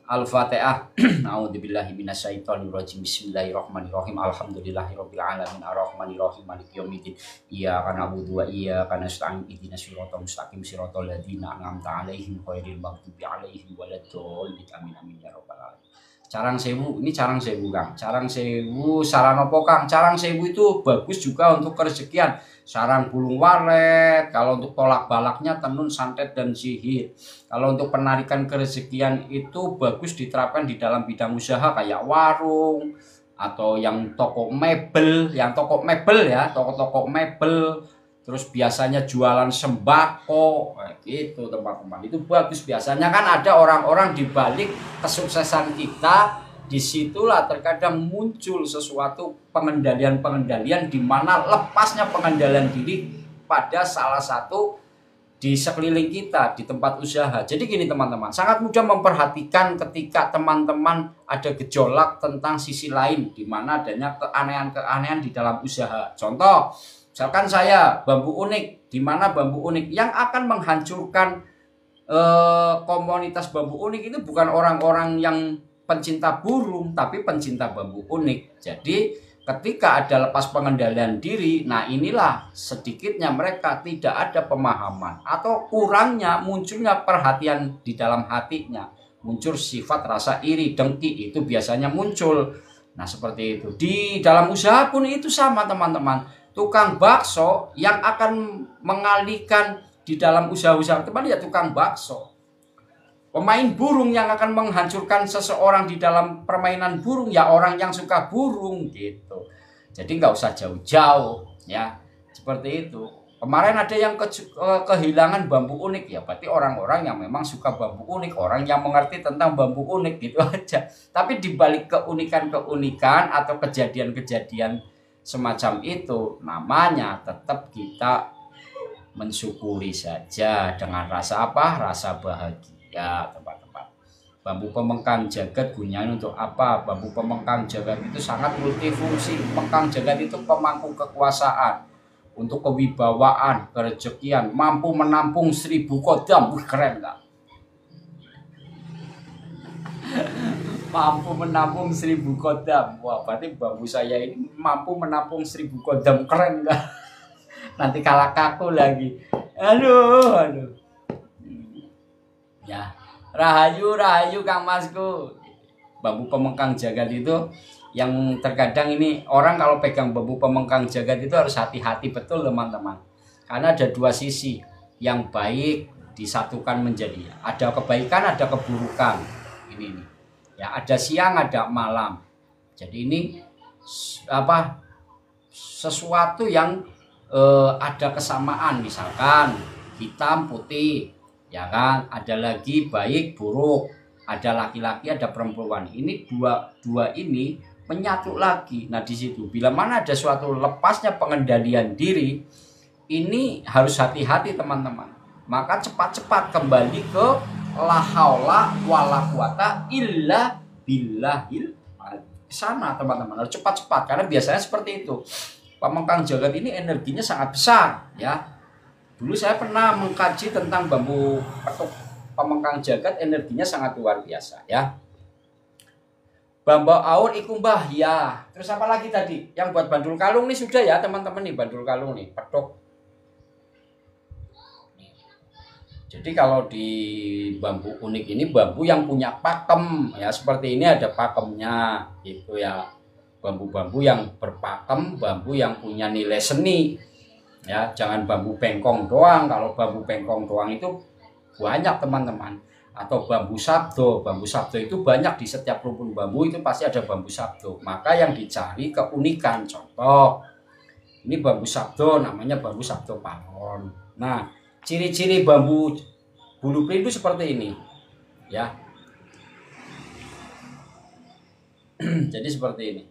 Al-Fatihah. A'udzubillahi minasyaitonirrajim. Bismillahirrahmanirrahim. Alhamdulillahirabbil alamin arrahmanirrahim maliki yaumiddin. Iyyaka na'budu wa iyyaka nasta'in ihdinas siratal mustaqim siratal ladzina an'amta 'alaihim ghairil maghdubi 'alaihim waladdallin. Amin amin ya rabbal alamin. Carang sewu, ini carang sewu Kang. Carang sewu sarana apa Kang? Carang sewu itu bagus juga untuk kerezekian. Sarang bulung walet, kalau untuk tolak balaknya tenun, santet dan sihir. Kalau untuk penarikan kerezekian itu bagus diterapkan di dalam bidang usaha kayak warung atau yang toko mebel, toko mebel. Terus biasanya jualan sembako, kayak gitu teman-teman. Itu bagus, biasanya kan ada orang-orang di balik kesuksesan kita. Disitulah terkadang muncul sesuatu pengendalian di mana lepasnya pengendalian diri pada salah satu di sekeliling kita, di tempat usaha. Jadi gini teman-teman, sangat mudah memperhatikan ketika teman-teman ada gejolak tentang sisi lain di mana adanya keanehan-keanehan di dalam usaha. Contoh, misalkan saya bambu unik, di mana bambu unik yang akan menghancurkan komunitas bambu unik itu bukan orang-orang yang pencinta burung, tapi pencinta bambu unik. Jadi ketika ada lepas pengendalian diri, nah inilah sedikitnya mereka tidak ada pemahaman atau kurangnya munculnya perhatian di dalam hatinya. Muncul sifat rasa iri, dengki, itu biasanya muncul. Nah seperti itu. Di dalam usaha pun itu sama teman-teman. Tukang bakso yang akan mengalihkan di dalam usaha-usaha teman ya tukang bakso. Pemain burung yang akan menghancurkan seseorang di dalam permainan burung ya orang yang suka burung gitu. Jadi nggak usah jauh-jauh ya seperti itu. Kemarin ada yang kehilangan bambu unik ya berarti orang-orang yang memang suka bambu unik, orang yang mengerti tentang bambu unik gitu aja. Tapi dibalik keunikan-keunikan atau kejadian-kejadian semacam itu namanya tetap kita mensyukuri saja dengan rasa apa? Rasa bahagia. Ya teman-teman, bambu pemengkang jagat gunanya untuk apa? Bambu pemengkang jagat itu sangat multifungsi. Pemengkang jagat itu pemangku kekuasaan, untuk kewibawaan, kerezekian, mampu menampung 1000 kodam. Wih, keren gak? Mampu menampung 1000 kodam. Wah, berarti bambu saya ini mampu menampung 1000 kodam. Keren gak? Nanti kalah kaku lagi. Aduh. Ya, rahayu Kang Masku. Bambu pemengkang jagat itu yang terkadang ini orang kalau pegang bambu pemengkang jagat itu harus hati-hati betul teman-teman, karena ada dua sisi yang baik disatukan menjadi ada kebaikan ada keburukan ini nih ya, ada siang ada malam. Jadi ini apa sesuatu yang ada kesamaan, misalkan hitam putih ya kan, ada lagi baik buruk, ada laki-laki ada perempuan, ini dua ini menyatu lagi. Nah di situ bila mana ada suatu lepasnya pengendalian diri, ini harus hati-hati teman-teman, maka cepat-cepat kembali ke la haula wala quwata illa billahil sana teman-teman, harus cepat-cepat karena biasanya seperti itu. Pemengkang jagat ini energinya sangat besar ya. Dulu saya pernah mengkaji tentang bambu petuk pemengkang jagat, energinya sangat luar biasa ya. Bambu aur ikumbah ya. Terus apa lagi tadi? Yang buat bandul kalung nih sudah ya teman-teman nih, bandul kalung nih, petuk. Jadi kalau di bambu unik ini bambu yang punya pakem ya, seperti ini ada pakemnya gitu ya. Bambu-bambu yang berpakem, bambu yang punya nilai seni ya, jangan bambu bengkong doang. Kalau bambu bengkong doang itu banyak teman-teman. Atau bambu sabdo itu banyak di setiap rumpun bambu itu pasti ada bambu sabdo. Maka yang dicari keunikan. Contoh ini bambu sabdo, namanya bambu sabdo palon. Nah ciri-ciri bambu bulu perindu seperti ini ya. Jadi seperti ini.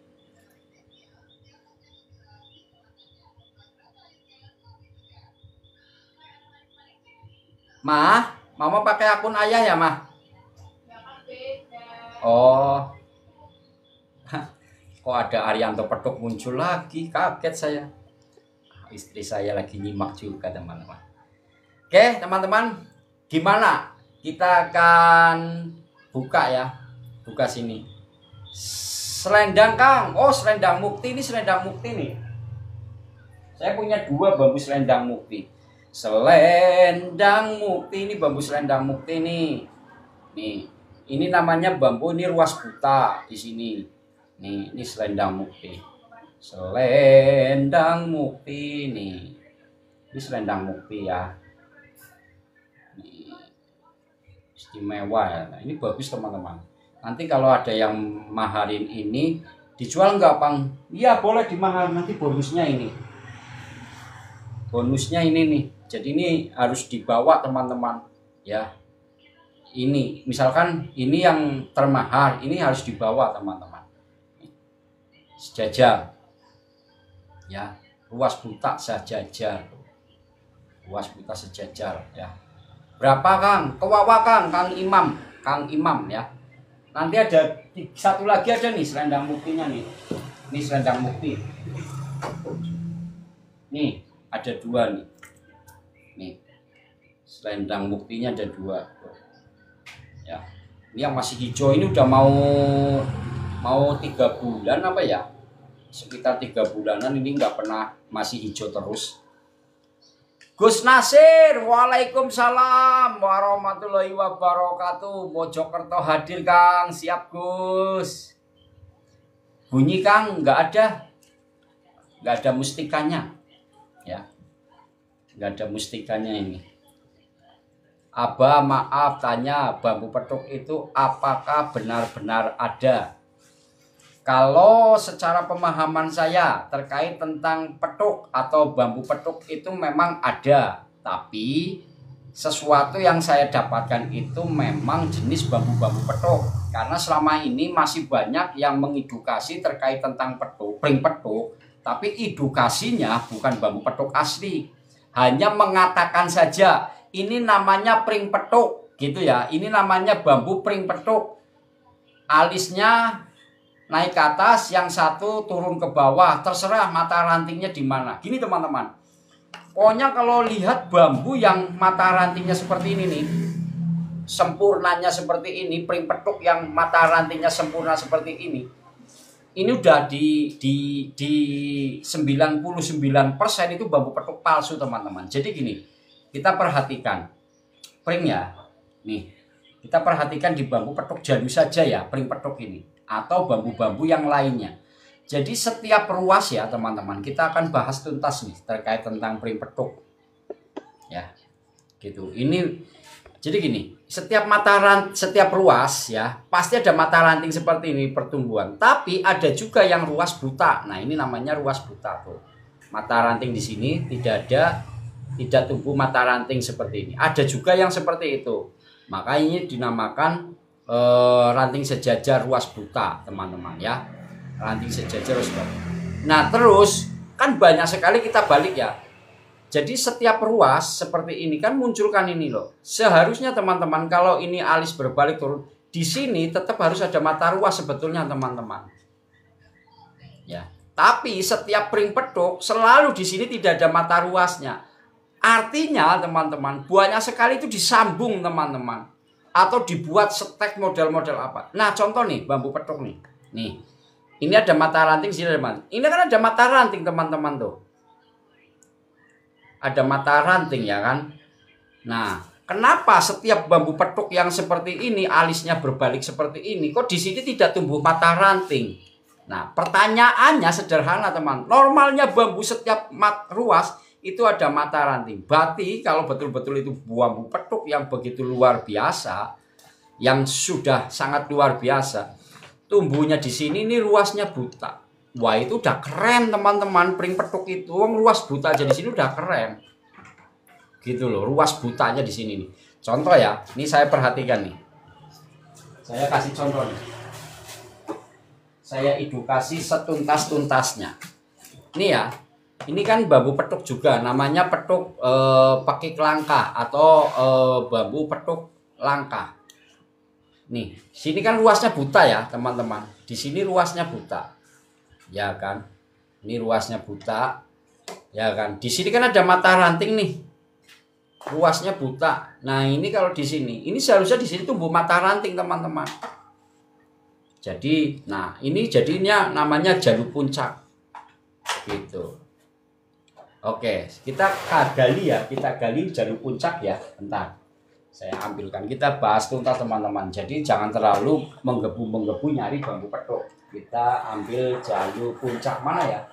Mah, mama pakai akun ayah ya mah? Oh, kok ada Arianto Petuk muncul lagi, kaget saya. Istri saya lagi nyimak juga teman-teman. Oke teman-teman, gimana? Kita akan buka ya, buka sini. Selendang Kang, oh selendang mukti, ini selendang mukti nih. Saya punya dua bambu selendang mukti. Selendang mukti ini bambu selendang mukti nih. Nih, ini namanya bambu ini ruas buta di sini. Nih, ini selendang mukti. Selendang mukti nih. Ini selendang mukti ya. Istimewa ya. Nah, ini bagus teman-teman. Nanti kalau ada yang maharin ini dijual nggak Bang? Iya boleh dimahal, nanti bonusnya ini. Bonusnya ini nih. Jadi ini harus dibawa teman-teman ya. Ini misalkan ini yang termahal, ini harus dibawa teman-teman. Sejajar. Ya, ruas buta sejajar. Ruas buta sejajar ya. Berapa Kang? Kewawa Kang, Kang Imam ya. Nanti ada satu lagi ada nih selendang muktinya nih. Ini selendang mukti. Nih, ada dua nih. Nih. Selendang muktinya ada dua. Ya. Ini yang masih hijau ini udah mau 3 bulan apa ya? Sekitar 3 bulanan ini nggak pernah, masih hijau terus. Gus Nasir, waalaikumsalam warahmatullahi wabarakatuh. Mojokerto hadir Kang, siap Gus. Bunyi Kang, nggak ada mustikanya, ya, nggak ada mustikanya ini. Abah maaf tanya, bambu petuk itu apakah benar-benar ada? Kalau secara pemahaman saya terkait tentang petuk atau bambu petuk itu memang ada, tapi sesuatu yang saya dapatkan itu memang jenis bambu-bambu petuk. Karena selama ini masih banyak yang mengedukasi terkait tentang petuk, pring petuk, tapi edukasinya bukan bambu petuk asli. Hanya mengatakan saja, ini namanya pring petuk, gitu ya. Ini namanya bambu pring petuk. Alisnya naik ke atas, yang satu turun ke bawah, terserah mata rantingnya di mana. Gini teman-teman, pokoknya kalau lihat bambu yang mata rantingnya seperti ini nih, sempurnanya seperti ini, pring petuk yang mata rantingnya sempurna seperti ini udah di 99% itu bambu petuk palsu teman-teman. Jadi gini, kita perhatikan pring ya, nih kita perhatikan di bambu petuk jandu saja ya, pring petuk ini. atau bambu-bambu yang lainnya. Jadi setiap ruas ya teman-teman, kita akan bahas tuntas nih terkait tentang pring petuk. Ya, gitu. Ini jadi gini, setiap setiap ruas ya pasti ada mata ranting seperti ini pertumbuhan. Tapi ada juga yang ruas buta. Nah ini namanya ruas buta tuh. Mata ranting di sini tidak tumbuh mata ranting seperti ini. Ada juga yang seperti itu. Maka ini dinamakan ranting sejajar ruas buta teman-teman ya. Ranting sejajar ruas buta. Nah terus kan banyak sekali kita balik ya. Jadi setiap ruas seperti ini kan munculkan ini loh. Seharusnya teman-teman kalau ini alis berbalik turun, di sini tetap harus ada mata ruas sebetulnya teman-teman. Ya. Tapi setiap pring petuk selalu di sini tidak ada mata ruasnya. Artinya teman-teman banyak sekali itu disambung teman-teman. Atau dibuat stek model-model apa. Nah contoh nih bambu petuk nih. Nih. Ini ada mata ranting sini teman. Ini kan ada mata ranting teman-teman tuh. Ada mata ranting ya kan. Nah, kenapa setiap bambu petuk yang seperti ini alisnya berbalik seperti ini kok di sini tidak tumbuh mata ranting? Nah, pertanyaannya sederhana teman. Normalnya bambu setiap ruas itu ada mata ranting. Berarti kalau betul-betul itu bambu petuk yang begitu luar biasa, yang sudah sangat luar biasa, tumbuhnya di sini ini ruasnya buta. Wah itu udah keren teman-teman, pring petuk itu luas buta aja di sini udah keren, gitu loh, ruas butanya di sini nih. Contoh ya, ini saya perhatikan nih, saya kasih contoh nih, saya edukasi setuntas-tuntasnya. Ini ya, ini kan bambu petuk juga, namanya petuk pakik langka atau bambu petuk langka. Nih, sini kan luasnya buta ya teman-teman, di sini ruasnya buta. Ya kan, ini ruasnya buta, ya kan. Di sini kan ada mata ranting nih, ruasnya buta. Nah ini kalau di sini, ini seharusnya di sini tumbuh mata ranting teman-teman. Jadi, nah ini jadinya namanya jalur puncak, gitu. Oke, kita gali ya, kita gali jalur puncak ya. Bentar, saya ambilkan, kita bahas tuntas teman-teman. Jadi jangan terlalu menggebu-menggebu nyari bambu petuk. Kita ambil jalur puncak mana ya?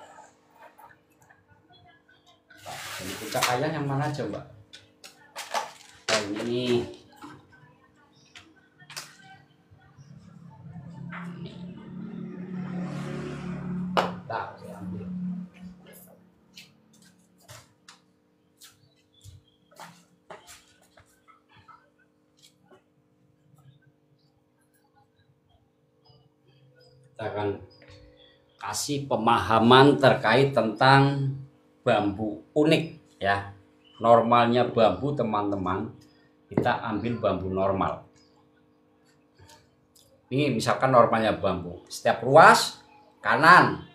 Jalur puncak ayah yang mana coba? Nah, ini. Nah, saya ambil. Kita akan kasih pemahaman terkait tentang bambu unik ya. Normalnya bambu teman-teman, kita ambil bambu normal. Ini misalkan normalnya bambu, setiap ruas kanan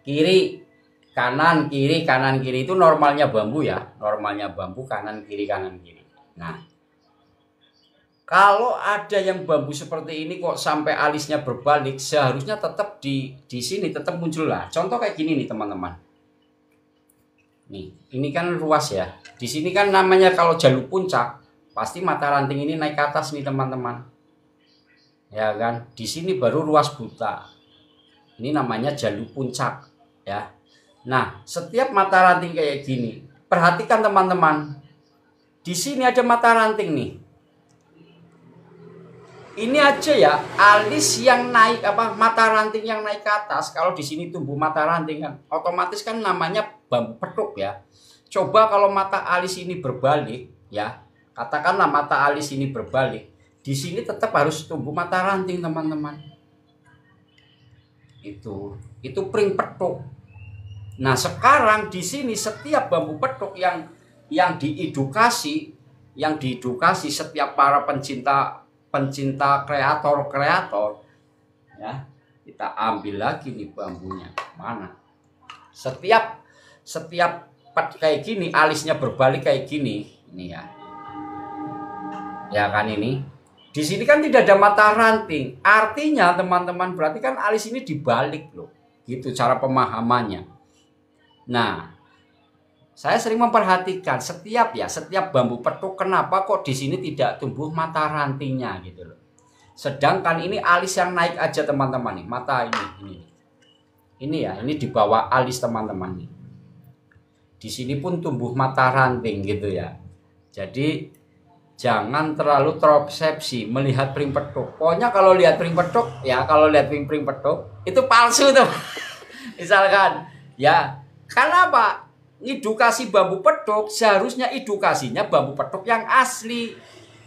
kiri kanan kiri kanan kiri itu normalnya bambu ya. Normalnya bambu kanan kiri kanan kiri. Nah kalau ada yang bambu seperti ini kok sampai alisnya berbalik, seharusnya tetap di sini tetap muncul lah. Contoh kayak gini nih teman-teman. Nih, ini kan ruas ya. Di sini kan namanya kalau jalur puncak, pasti mata ranting ini naik ke atas nih teman-teman. Ya kan? Di sini baru ruas buta. Ini namanya jalur puncak ya. Nah, setiap mata ranting kayak gini, perhatikan teman-teman. Di sini ada mata ranting nih. Ini aja ya, alis yang naik mata ranting yang naik ke atas. Kalau di sini tumbuh mata ranting kan, otomatis kan namanya bambu petuk ya. Coba kalau mata alis ini berbalik ya, katakanlah mata alis ini berbalik, di sini tetap harus tumbuh mata ranting teman-teman. Itu pring petuk. Nah sekarang di sini setiap bambu petuk yang diedukasi setiap para pencinta kreator ya, kita ambil lagi nih bambunya mana. Setiap kayak gini alisnya berbalik kayak gini ini ya kan. Ini di sini kan tidak ada mata ranting, artinya teman-teman berarti kan alis ini dibalik loh, gitu cara pemahamannya. Nah saya sering memperhatikan setiap bambu petuk kenapa kok di sini tidak tumbuh mata rantingnya gitu loh. Sedangkan ini alis yang naik aja teman-teman nih, mata ini ya, ini di bawah alis teman-teman nih. Di sini pun tumbuh mata ranting gitu ya. Jadi jangan terlalu terobsesi melihat pring petuk. Pokoknya kalau lihat pring petuk ya, kalau lihat pring petuk itu palsu tuh. Misalkan ya, karena apa? Edukasi bambu petuk seharusnya edukasinya bambu petuk yang asli.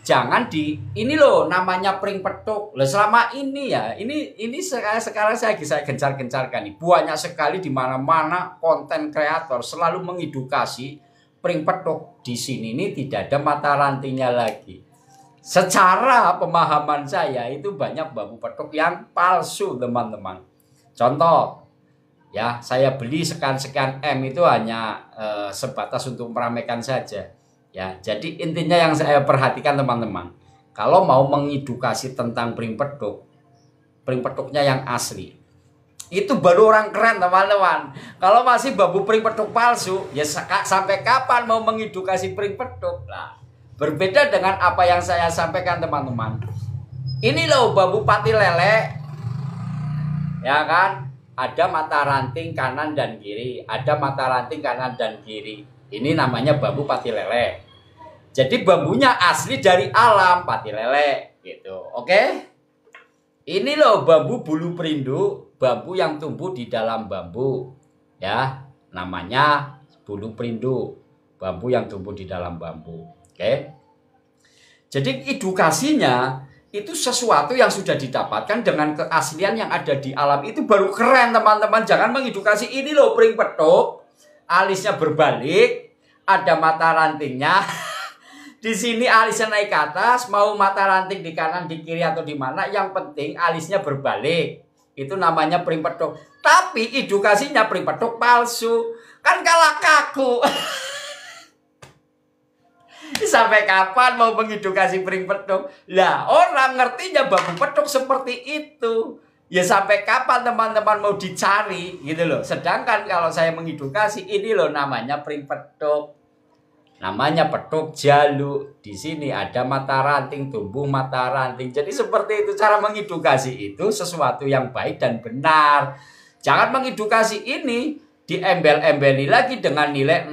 Jangan ini loh namanya pring petuk. Lah selama ini ya, ini sekarang saya gencar-gencarkan nih. Banyak sekali di mana-mana konten kreator selalu mengedukasi pring petuk. Di sini ini tidak ada mata rantingnya lagi. Secara pemahaman saya itu banyak bambu petuk yang palsu, teman-teman. Contoh ya, saya beli sekian M itu hanya sebatas untuk meramaikan saja. Ya, jadi intinya yang saya perhatikan teman-teman, kalau mau mengedukasi tentang pring petuknya yang asli, itu baru orang keren teman-teman. Kalau masih bambu pring petuk palsu, ya sampai kapan mau mengedukasi pring petuk? Nah, berbeda dengan apa yang saya sampaikan teman-teman. Ini loh bambu pati lele, ya kan? Ada mata ranting kanan dan kiri, ada mata ranting kanan dan kiri. Ini namanya bambu pati lele. Jadi bambunya asli dari alam, pati lele gitu. Oke? Ini loh bambu bulu perindu, bambu yang tumbuh di dalam bambu. Ya, namanya bulu perindu, bambu yang tumbuh di dalam bambu. Oke? Jadi edukasinya itu sesuatu yang sudah didapatkan dengan keaslian yang ada di alam, itu baru keren teman-teman. Jangan mengedukasi ini loh pring petuk, alisnya berbalik, ada mata rantingnya. Di sini alisnya naik ke atas, mau mata ranting di kanan, di kiri atau di mana, yang penting alisnya berbalik. Itu namanya pring petuk. Tapi edukasinya pring petuk palsu. Kan kalah kaku. Sampai kapan mau mengedukasi pring petuk? Lah, orang ngertinya bambu petuk seperti itu. Ya sampai kapan teman-teman mau dicari gitu loh. Sedangkan kalau saya mengedukasi, ini loh namanya pring petuk. Namanya petuk jaluk. Di sini ada mata ranting, tumbuh mata ranting. Jadi seperti itu cara mengedukasi, itu sesuatu yang baik dan benar. Jangan mengedukasi ini diembel-embeli lagi dengan nilai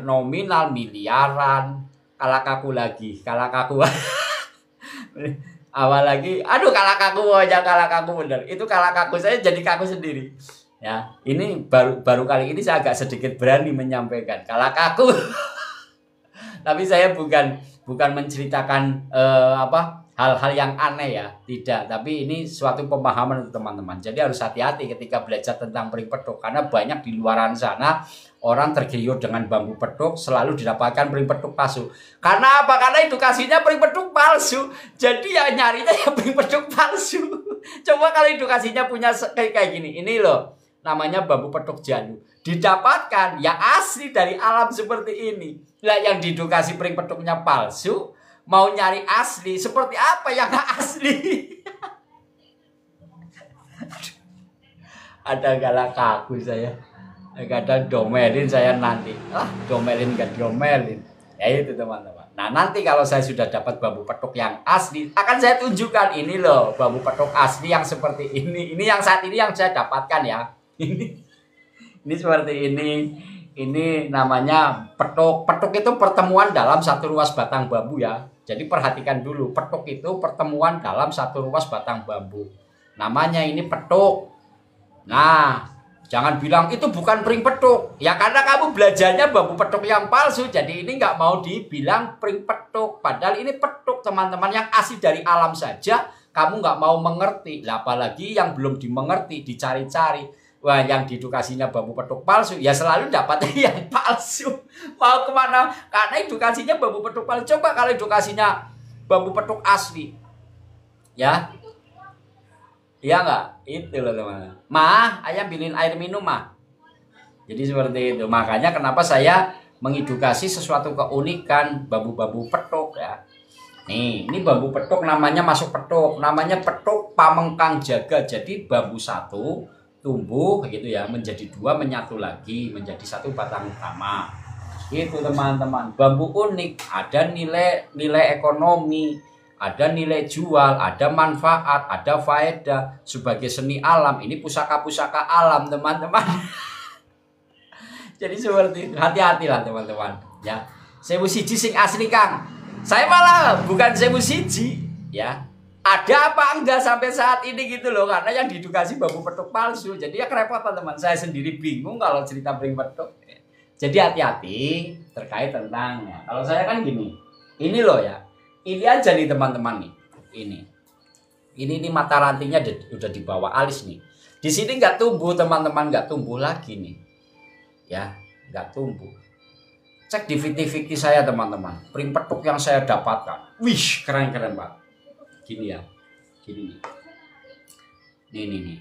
nominal miliaran. Kalah kaku lagi, kalah kaku. Awal lagi, aduh kalah kaku aja, kalah kaku bener. Itu kalah kaku, saya jadi kaku sendiri. Ya, ini baru kali ini saya agak sedikit berani menyampaikan kalah kaku. Tapi saya bukan menceritakan hal-hal yang aneh ya, tidak. Tapi ini suatu pemahaman untuk teman-teman. Jadi harus hati-hati ketika belajar tentang pring petuk, karena banyak di luaran sana orang tergiur dengan bambu petuk, selalu didapatkan pring petuk palsu. Karena apa? Karena edukasinya pring petuk palsu. Jadi ya nyarinya ya pring petuk palsu. Coba kalau edukasinya punya kayak gini, ini loh namanya bambu petuk jaluk. Didapatkan ya asli dari alam seperti ini. Lah yang diedukasi pring petuknya palsu, mau nyari asli seperti apa yang gak asli? Ada galak kaku saya. Kadang domelin saya nanti. Domelin gak domelin. Ya itu teman-teman. Nah nanti kalau saya sudah dapat bambu petuk yang asli, akan saya tunjukkan ini loh bambu petuk asli yang seperti ini. Ini yang saat ini yang saya dapatkan ya. Ini seperti ini. Ini namanya petuk. Petuk itu pertemuan dalam satu ruas batang bambu ya. Jadi perhatikan dulu, petuk itu pertemuan dalam satu ruas batang bambu. Namanya ini petuk. Nah, jangan bilang itu bukan pring petuk. Ya karena kamu belajarnya bambu petuk yang palsu, jadi ini nggak mau dibilang pring petuk. Padahal ini petuk teman-teman yang asli dari alam saja. Kamu nggak mau mengerti. Lah apalagi yang belum dimengerti, dicari-cari. Wah, yang diedukasinya bambu petuk palsu, ya selalu dapatnya yang palsu. Mau kemana? Karena edukasinya bambu petuk palsu. Coba kalau edukasinya bambu petuk asli, ya, iya nggak? Itu loh teman. Ma, ayah bilin air minum mah. Jadi seperti itu. Makanya kenapa saya mengedukasi sesuatu keunikan bambu-bambu petuk ya. Nih, ini bambu petuk namanya masuk petuk, namanya petuk pamengkang jaga. Jadi bambu satu tumbuh gitu ya, menjadi dua, menyatu lagi menjadi satu batang utama. Itu teman-teman, bambu unik, ada nilai ekonomi, ada nilai jual, ada manfaat, ada faedah sebagai seni alam. Ini pusaka-pusaka alam, teman-teman. Jadi seperti itu. Hati-hatilah teman-teman, ya. Sewu siji sing asli, Kang. Saya malah bukan sewu siji, ya. Ada apa enggak sampai saat ini gitu loh, karena yang diedukasi bambu petuk palsu. Jadi ya kerepotan, teman. Saya sendiri bingung kalau cerita bring petuk. Jadi hati-hati terkait tentangnya. Kalau saya kan gini. Ini loh ya. Ini aja nih teman-teman nih. Ini mata rantingnya udah di bawah alis nih. Di sini nggak tumbuh, teman-teman, nggak tumbuh lagi nih. Ya, nggak tumbuh. Cek di viti-viti saya, teman-teman. Pring petuk yang saya dapatkan. Wih, keren-keren, Pak. Gini ya. Gini nih.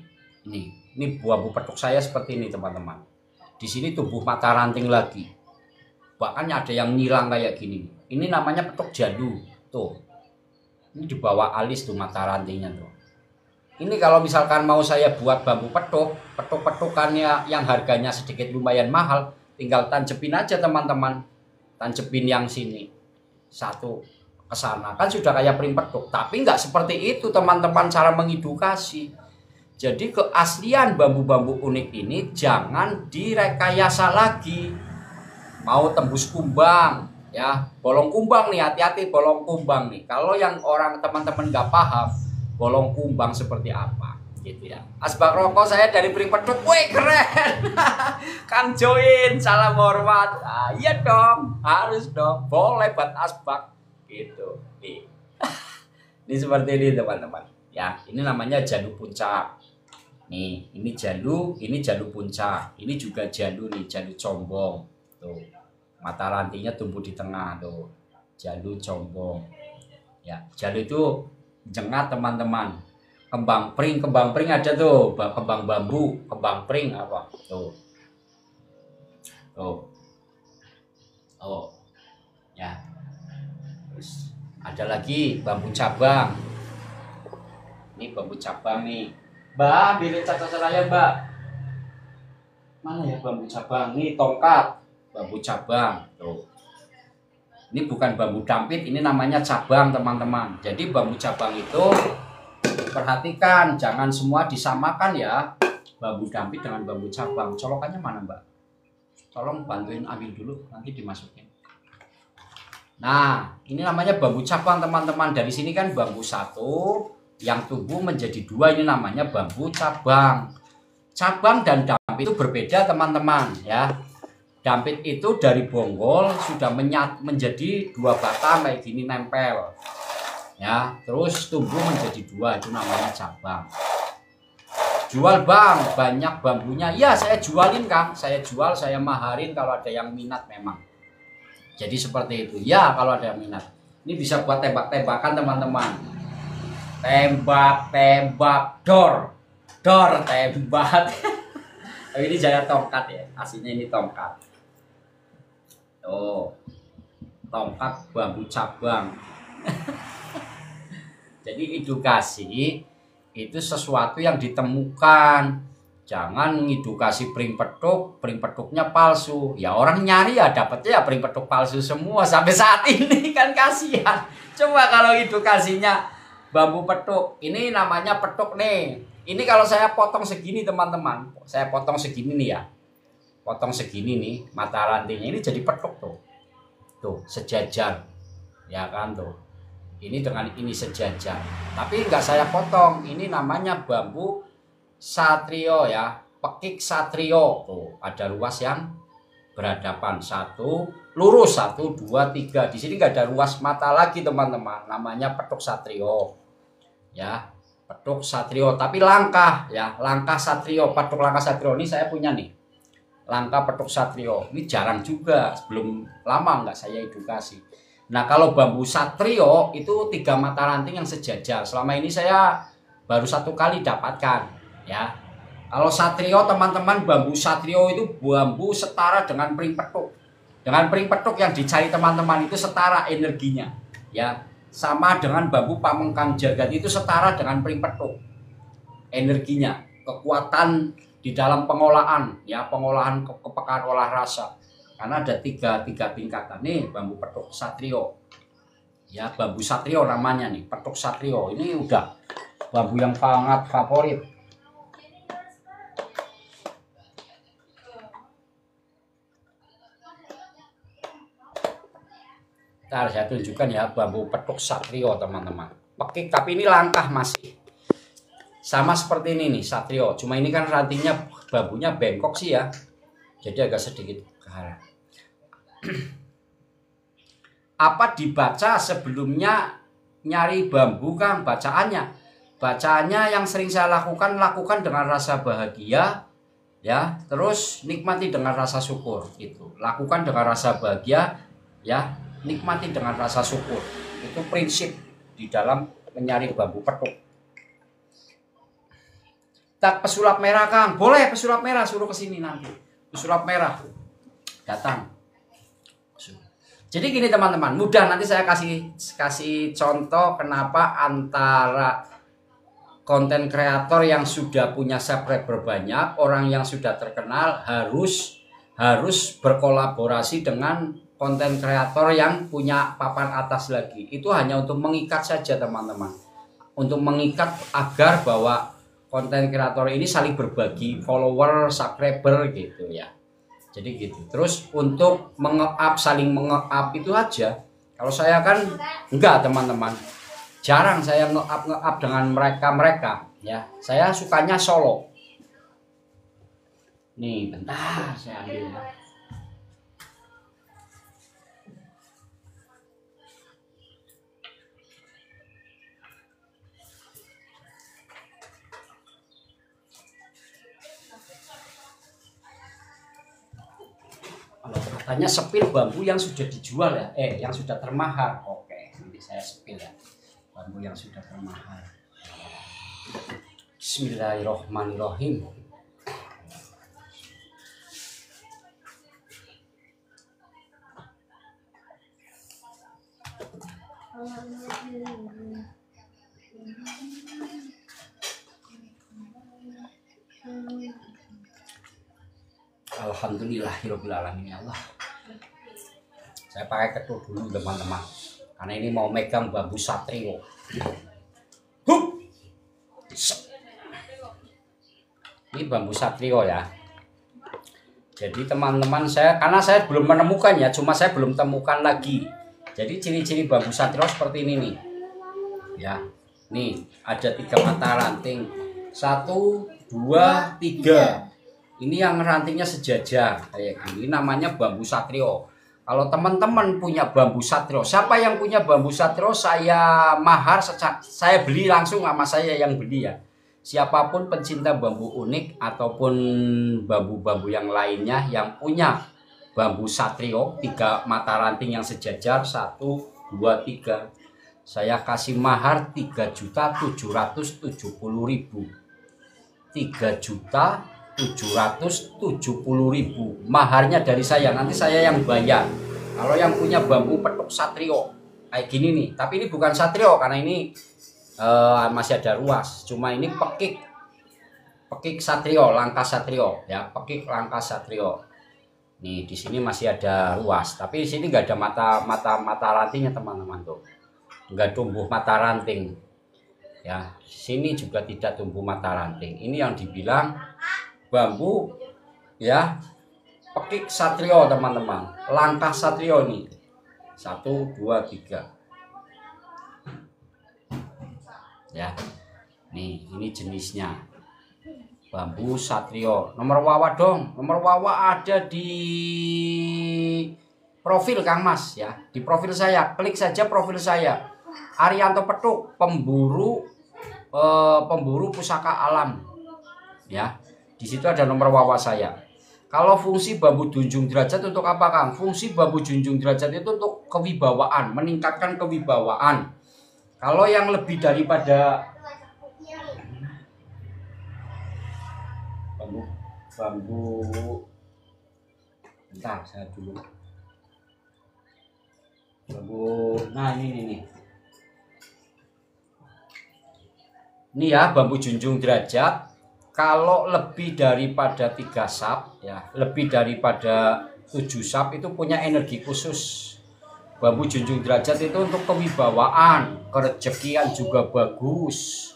Ini buah bu petuk saya seperti ini, teman-teman. Di sini tumbuh mata ranting lagi. Bahkan ada yang nyilang kayak gini. Ini namanya petuk jadu. Tuh. Ini di bawah alis tuh mata rantingnya tuh. Ini kalau misalkan mau saya buat bambu petuk-petukannya yang harganya sedikit lumayan mahal, tinggal tancepin aja, teman-teman. Tancepin yang sini. Satu ke sana. Kan sudah kayak pring petuk. Tapi nggak seperti itu, teman-teman, cara mengedukasi. Jadi keaslian bambu-bambu unik ini jangan direkayasa lagi. Mau tembus kumbang, ya, bolong kumbang nih, hati-hati bolong kumbang nih. Kalau yang orang teman-teman nggak paham bolong kumbang seperti apa, gitu ya. Asbak rokok saya dari pring petuk, wih keren. Kang Join, salam hormat. Nah, iya dong, harus dong, boleh buat asbak, gitu. Nih, ini seperti ini, teman-teman. Ya, ini namanya jadu puncak. Nih, ini jadu puncak. Ini juga jadu nih, jadu combong. Tuh. Mata rantingnya tumbuh di tengah tuh. Jadu combong. Ya, jadu itu jengat, teman-teman. Kembang pring ada tuh, kembang bambu, kembang pring apa? Tuh. Tuh. Oh. Ya. Terus ada lagi bambu cabang. Ini bambu cabang nih. Mbak, bilik caca saya, Mbak. Mana ya bambu cabang? Nih tongkat, bambu cabang. Tuh. Ini bukan bambu dampit, ini namanya cabang, teman-teman. Jadi bambu cabang itu perhatikan, jangan semua disamakan ya. Bambu dampit dengan bambu cabang. Colokannya mana, Mbak? Tolong bantuin ambil dulu, nanti dimasukin. Nah, ini namanya bambu cabang, teman-teman. Dari sini kan bambu satu yang tumbuh menjadi dua, ini namanya bambu cabang. Cabang dan dampit itu berbeda, teman-teman, ya. Dampit itu dari bonggol sudah menjadi dua batang kayak gini nempel, ya, terus tumbuh menjadi dua, itu namanya cabang. Jual, Bang, banyak bambunya. Ya, saya jualin, Kang. Saya jual, saya maharin kalau ada yang minat memang. Jadi seperti itu. Ya, kalau ada yang minat. Ini bisa buat tembak-tembakan, teman-teman. Tembak, dor tembak. Tapi ini jaya tongkat ya, aslinya ini tongkat. Tuh, tongkat bambu cabang. Jadi edukasi itu sesuatu yang ditemukan. Jangan ngedukasi pring petuknya palsu. Ya orang nyari ya dapetnya ya pring petuk palsu semua sampai saat ini, kan kasihan. Coba kalau edukasinya bambu petuk, ini namanya petuk nih. Ini kalau saya potong segini, teman-teman, saya potong segini nih ya, potong segini nih mata rantingnya, ini jadi petuk tuh sejajar, ya kan tuh. Ini dengan ini sejajar, tapi nggak saya potong. Ini namanya bambu satrio ya, pekik satrio. Tuh ada ruas yang berhadapan, satu lurus, 1, 2, 3. Di sini nggak ada ruas mata lagi, teman-teman. Namanya petuk satrio, ya, petuk satrio. Tapi langkah ya, langkah satrio, petuk langkah satrio ini saya punya nih. Langkah petuk satrio ini jarang juga, belum lama nggak saya edukasi. Nah kalau bambu satrio itu 3 mata ranting yang sejajar. Selama ini saya baru 1 kali dapatkan ya. Kalau satrio, teman-teman, bambu satrio itu bambu setara dengan pring petuk. Dengan pring petuk yang dicari teman-teman itu setara energinya ya. Sama dengan bambu pamengkang jagat itu setara dengan pring petuk energinya, kekuatan di dalam pengolahan ya, pengolahan kepekaan olah rasa. Karena ada tiga tingkatan nih bambu petuk satrio. Ya, bambu satrio namanya nih, petuk satrio. Ini udah bambu yang sangat favorit. Ntar saya tunjukkan ya bambu petuk satrio teman-teman. Pekik tapi ini langkah masih. Sama seperti ini nih satrio, cuma ini kan rantingnya bambunya bengkok sih ya. Jadi agak sedikit ke arah. Apa dibaca sebelumnya nyari bambu Kang? Bacaannya yang sering saya lakukan dengan rasa bahagia ya, terus nikmati dengan rasa syukur gitu. Lakukan dengan rasa bahagia ya, nikmati dengan rasa syukur. Itu prinsip di dalam mencari bambu petuk. Tak pesulap merah Kang, boleh pesulap merah, suruh kesini nanti. Pesulap merah datang. Jadi gini teman-teman, mudah, nanti saya kasih contoh kenapa antara konten kreator yang sudah punya subscriber banyak, orang yang sudah terkenal harus berkolaborasi dengan konten kreator yang punya papan atas lagi. Itu hanya untuk mengikat saja teman-teman. Untuk mengikat agar bahwa konten kreator ini saling berbagi follower, subscriber gitu ya. Jadi gitu. Terus untuk saling menge-up itu aja. Kalau saya kan enggak teman-teman. Jarang saya nge-up dengan mereka ya. Saya sukanya solo. Nih, bentar saya ambil. Katanya sepil bambu yang sudah dijual ya, yang sudah termahar. Oke, nanti saya sepil ya bambu yang sudah termahar. Bismillahirrohmanirrohim. Alhamdulillahirobbilalamin ya Allah. Saya pakai ketul dulu teman-teman, karena ini mau megang bambu satrio. Ini bambu satrio ya. Jadi teman-teman karena saya belum menemukan ya, cuma saya belum temukan lagi. Jadi ciri-ciri bambu satrio seperti ini nih. Ya, nih ada 3 mata ranting, 1, 2, 3. Ini yang rantingnya sejajar kayak gini, namanya bambu satrio. Kalau teman-teman punya bambu satrio, siapa yang punya bambu satrio, saya mahar, saya beli langsung sama saya yang beli ya. Siapapun pencinta bambu unik ataupun bambu-bambu yang lainnya yang punya bambu satrio 3 mata ranting yang sejajar, 1, 2, 3, saya kasih mahar 3.770.000. 3.770.000 maharnya dari saya, nanti saya yang bayar. Kalau yang punya bambu petuk satrio kayak gini nih, tapi ini bukan satrio karena ini masih ada ruas, cuma ini pekik satrio, langka satrio ya, pekik langka satrio. Nih di sini masih ada ruas, tapi di sini nggak ada mata rantingnya teman-teman tuh, nggak tumbuh mata ranting ya. Sini juga tidak tumbuh mata ranting. Ini yang dibilang bambu ya pekik satrio teman-teman, langkah satrio nih. 1, 2, 3 ya. Nih ini jenisnya bambu satrio. Nomor wawa dong, nomor wawa ada di profil Kang Mas ya, di profil saya. Klik saja profil saya, Arianto Petuk, pemburu pusaka alam ya. Di situ ada nomor wawa saya. Kalau fungsi bambu junjung derajat untuk apa Kang? Fungsi bambu junjung derajat itu untuk kewibawaan, meningkatkan kewibawaan. Kalau yang lebih daripada bambu bentar saya dulu. Bambu, nah ini ya bambu junjung derajat. Kalau lebih daripada 3 sap ya, lebih daripada 7 sap itu punya energi khusus. Bambu junjung derajat itu untuk kewibawaan, kerejekian juga bagus.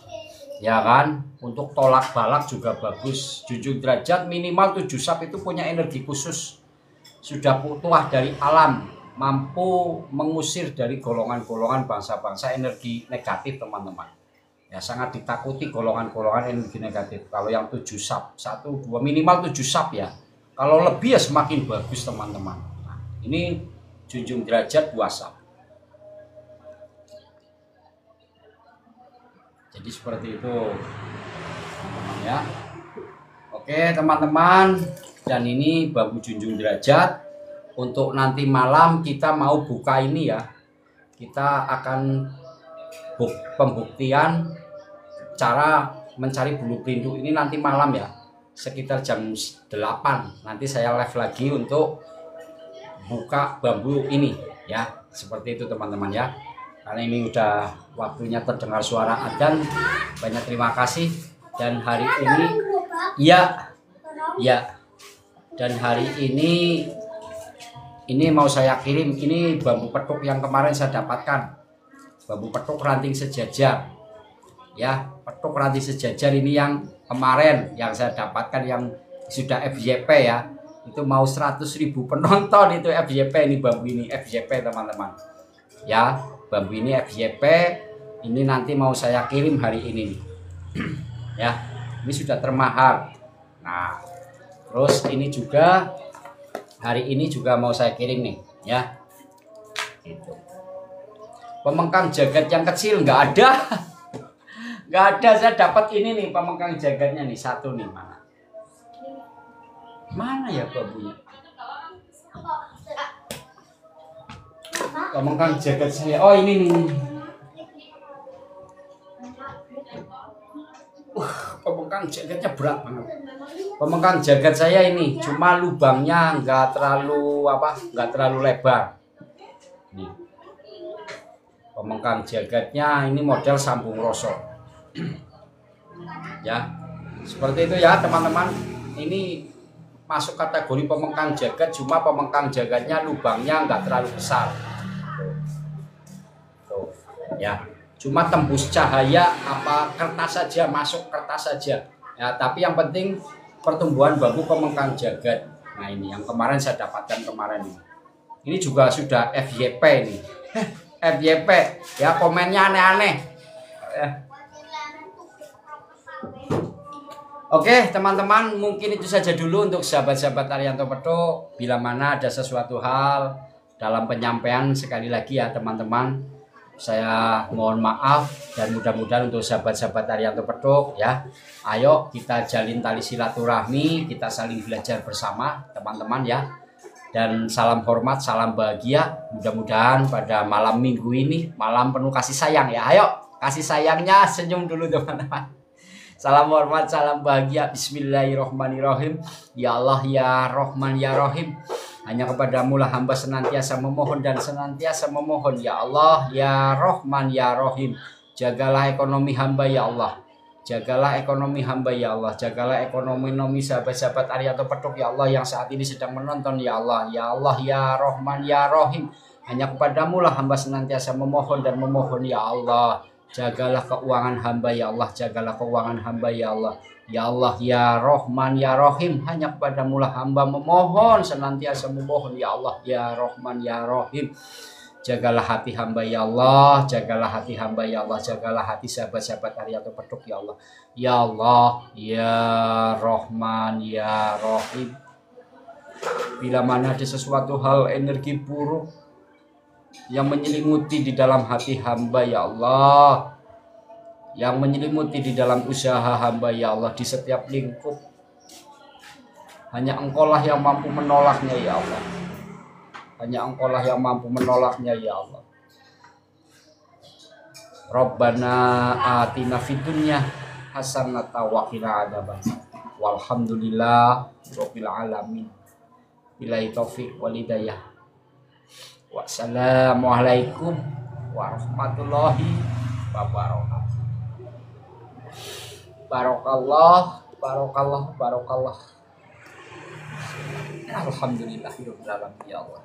Ya kan? Untuk tolak balak juga bagus. Junjung derajat minimal 7 sap itu punya energi khusus. Sudah putuah dari alam, mampu mengusir dari golongan-golongan bangsa-bangsa energi negatif, teman-teman. Ya, sangat ditakuti golongan-golongan energi negatif. Kalau yang 7 sap, 1, 2, minimal 7 sap ya. Kalau lebih ya semakin bagus, teman-teman. Nah, ini junjung derajat 2 sap. Jadi seperti itu, teman-teman ya. Oke, teman-teman. Dan ini bambu junjung derajat. Untuk nanti malam kita mau buka ini ya. Kita akan pembuktian cara mencari bulu perindu ini nanti malam ya, sekitar jam 8 nanti saya live lagi untuk buka bambu ini ya. Seperti itu, teman-teman ya. Karena ini udah waktunya terdengar suara adzan. Banyak terima kasih. Dan hari ini ya dan hari ini mau saya kirim ini bambu petuk yang kemarin saya dapatkan, bambu petuk ranting sejajar ya. Petuk ranting sejajar ini yang kemarin yang saya dapatkan yang sudah FYP ya, itu mau 100.000 penonton itu FYP. Ini bambu ini FYP, teman-teman ya. Bambu ini FYP, ini nanti mau saya kirim hari ini nih. Ya, ini sudah termahar. Nah, terus ini juga hari ini juga mau saya kirim nih ya. Gitu. Pemengkang jagat yang kecil nggak ada. Nggak ada, saya dapat ini nih pemengkang jagatnya nih satu nih. Mana ya bambunya? Pemengkang jagat saya. Oh, ini nih. Pemengkang jagatnya berat banget. Pemengkang jagat saya ini cuma lubangnya nggak terlalu lebar. Nih. Pemengkang jagatnya ini model sambung rosok. Ya, seperti itu ya, teman-teman. Ini masuk kategori pemengkang jagat, cuma pemengkang jagatnya lubangnya nggak terlalu besar. Tuh, ya. Cuma tembus cahaya apa kertas saja, masuk kertas saja. Ya, tapi yang penting pertumbuhan bambu pemengkang jagat. Nah, ini yang kemarin saya dapatkan kemarin ini. Ini juga sudah FYP ini. FYP ya, komennya aneh-aneh. Oke, teman-teman, mungkin itu saja dulu untuk sahabat-sahabat Arianto Petuk. Bila mana ada sesuatu hal dalam penyampaian, sekali lagi ya teman-teman, saya mohon maaf. Dan mudah-mudahan untuk sahabat-sahabat Arianto Petuk ya, ayo kita jalin tali silaturahmi, kita saling belajar bersama teman-teman ya. Dan salam hormat, salam bahagia. Mudah-mudahan pada malam minggu ini malam penuh kasih sayang ya. Ayo kasih sayangnya, senyum dulu teman-teman. Salam hormat, salam bahagia. Bismillahirrahmanirrahim. Ya Allah, ya Rahman, ya Rahim. Hanya kepadamu lah hamba senantiasa memohon dan senantiasa memohon. Ya Allah, ya Rahman, ya Rahim. Jagalah ekonomi hamba ya Allah. Jagalah ekonomi hamba ya Allah. Jagalah ekonomi sahabat-sahabat Arianto Petuk ya Allah yang saat ini sedang menonton ya Allah. Ya Allah, ya Rahman, ya Rahim. Hanya kepadamu lah hamba senantiasa memohon dan memohon ya Allah. Jagalah keuangan hamba ya Allah. Jagalah keuangan hamba ya Allah. Ya Allah, ya Rahman, ya Rahim. Hanya kepadamu lah hamba memohon, senantiasa memohon ya Allah, ya Rahman, ya Rahim. Jagalah hati hamba ya Allah. Jagalah hati hamba ya Allah. Jagalah hati sahabat-sahabat Arianto Petuk ya Allah. Ya Allah, ya Rahman, ya Rahim. Bila mana ada sesuatu hal energi buruk yang menyelimuti di dalam hati hamba ya Allah, yang menyelimuti di dalam usaha hamba ya Allah, di setiap lingkup, hanya Engkau lah yang mampu menolaknya ya Allah. Hanya Engkau lah yang mampu menolaknya ya Allah. Rabbana atina fid dunya hasanatan wa qina adzabannar. Walhamdulillah rabbil alamin. Billahi taufik wal hidayah. Wassalamualaikum warahmatullahi wabarakatuh. Barokallah, barokallah, barokallah. Alhamdulillahirabbil alamin ya Allah.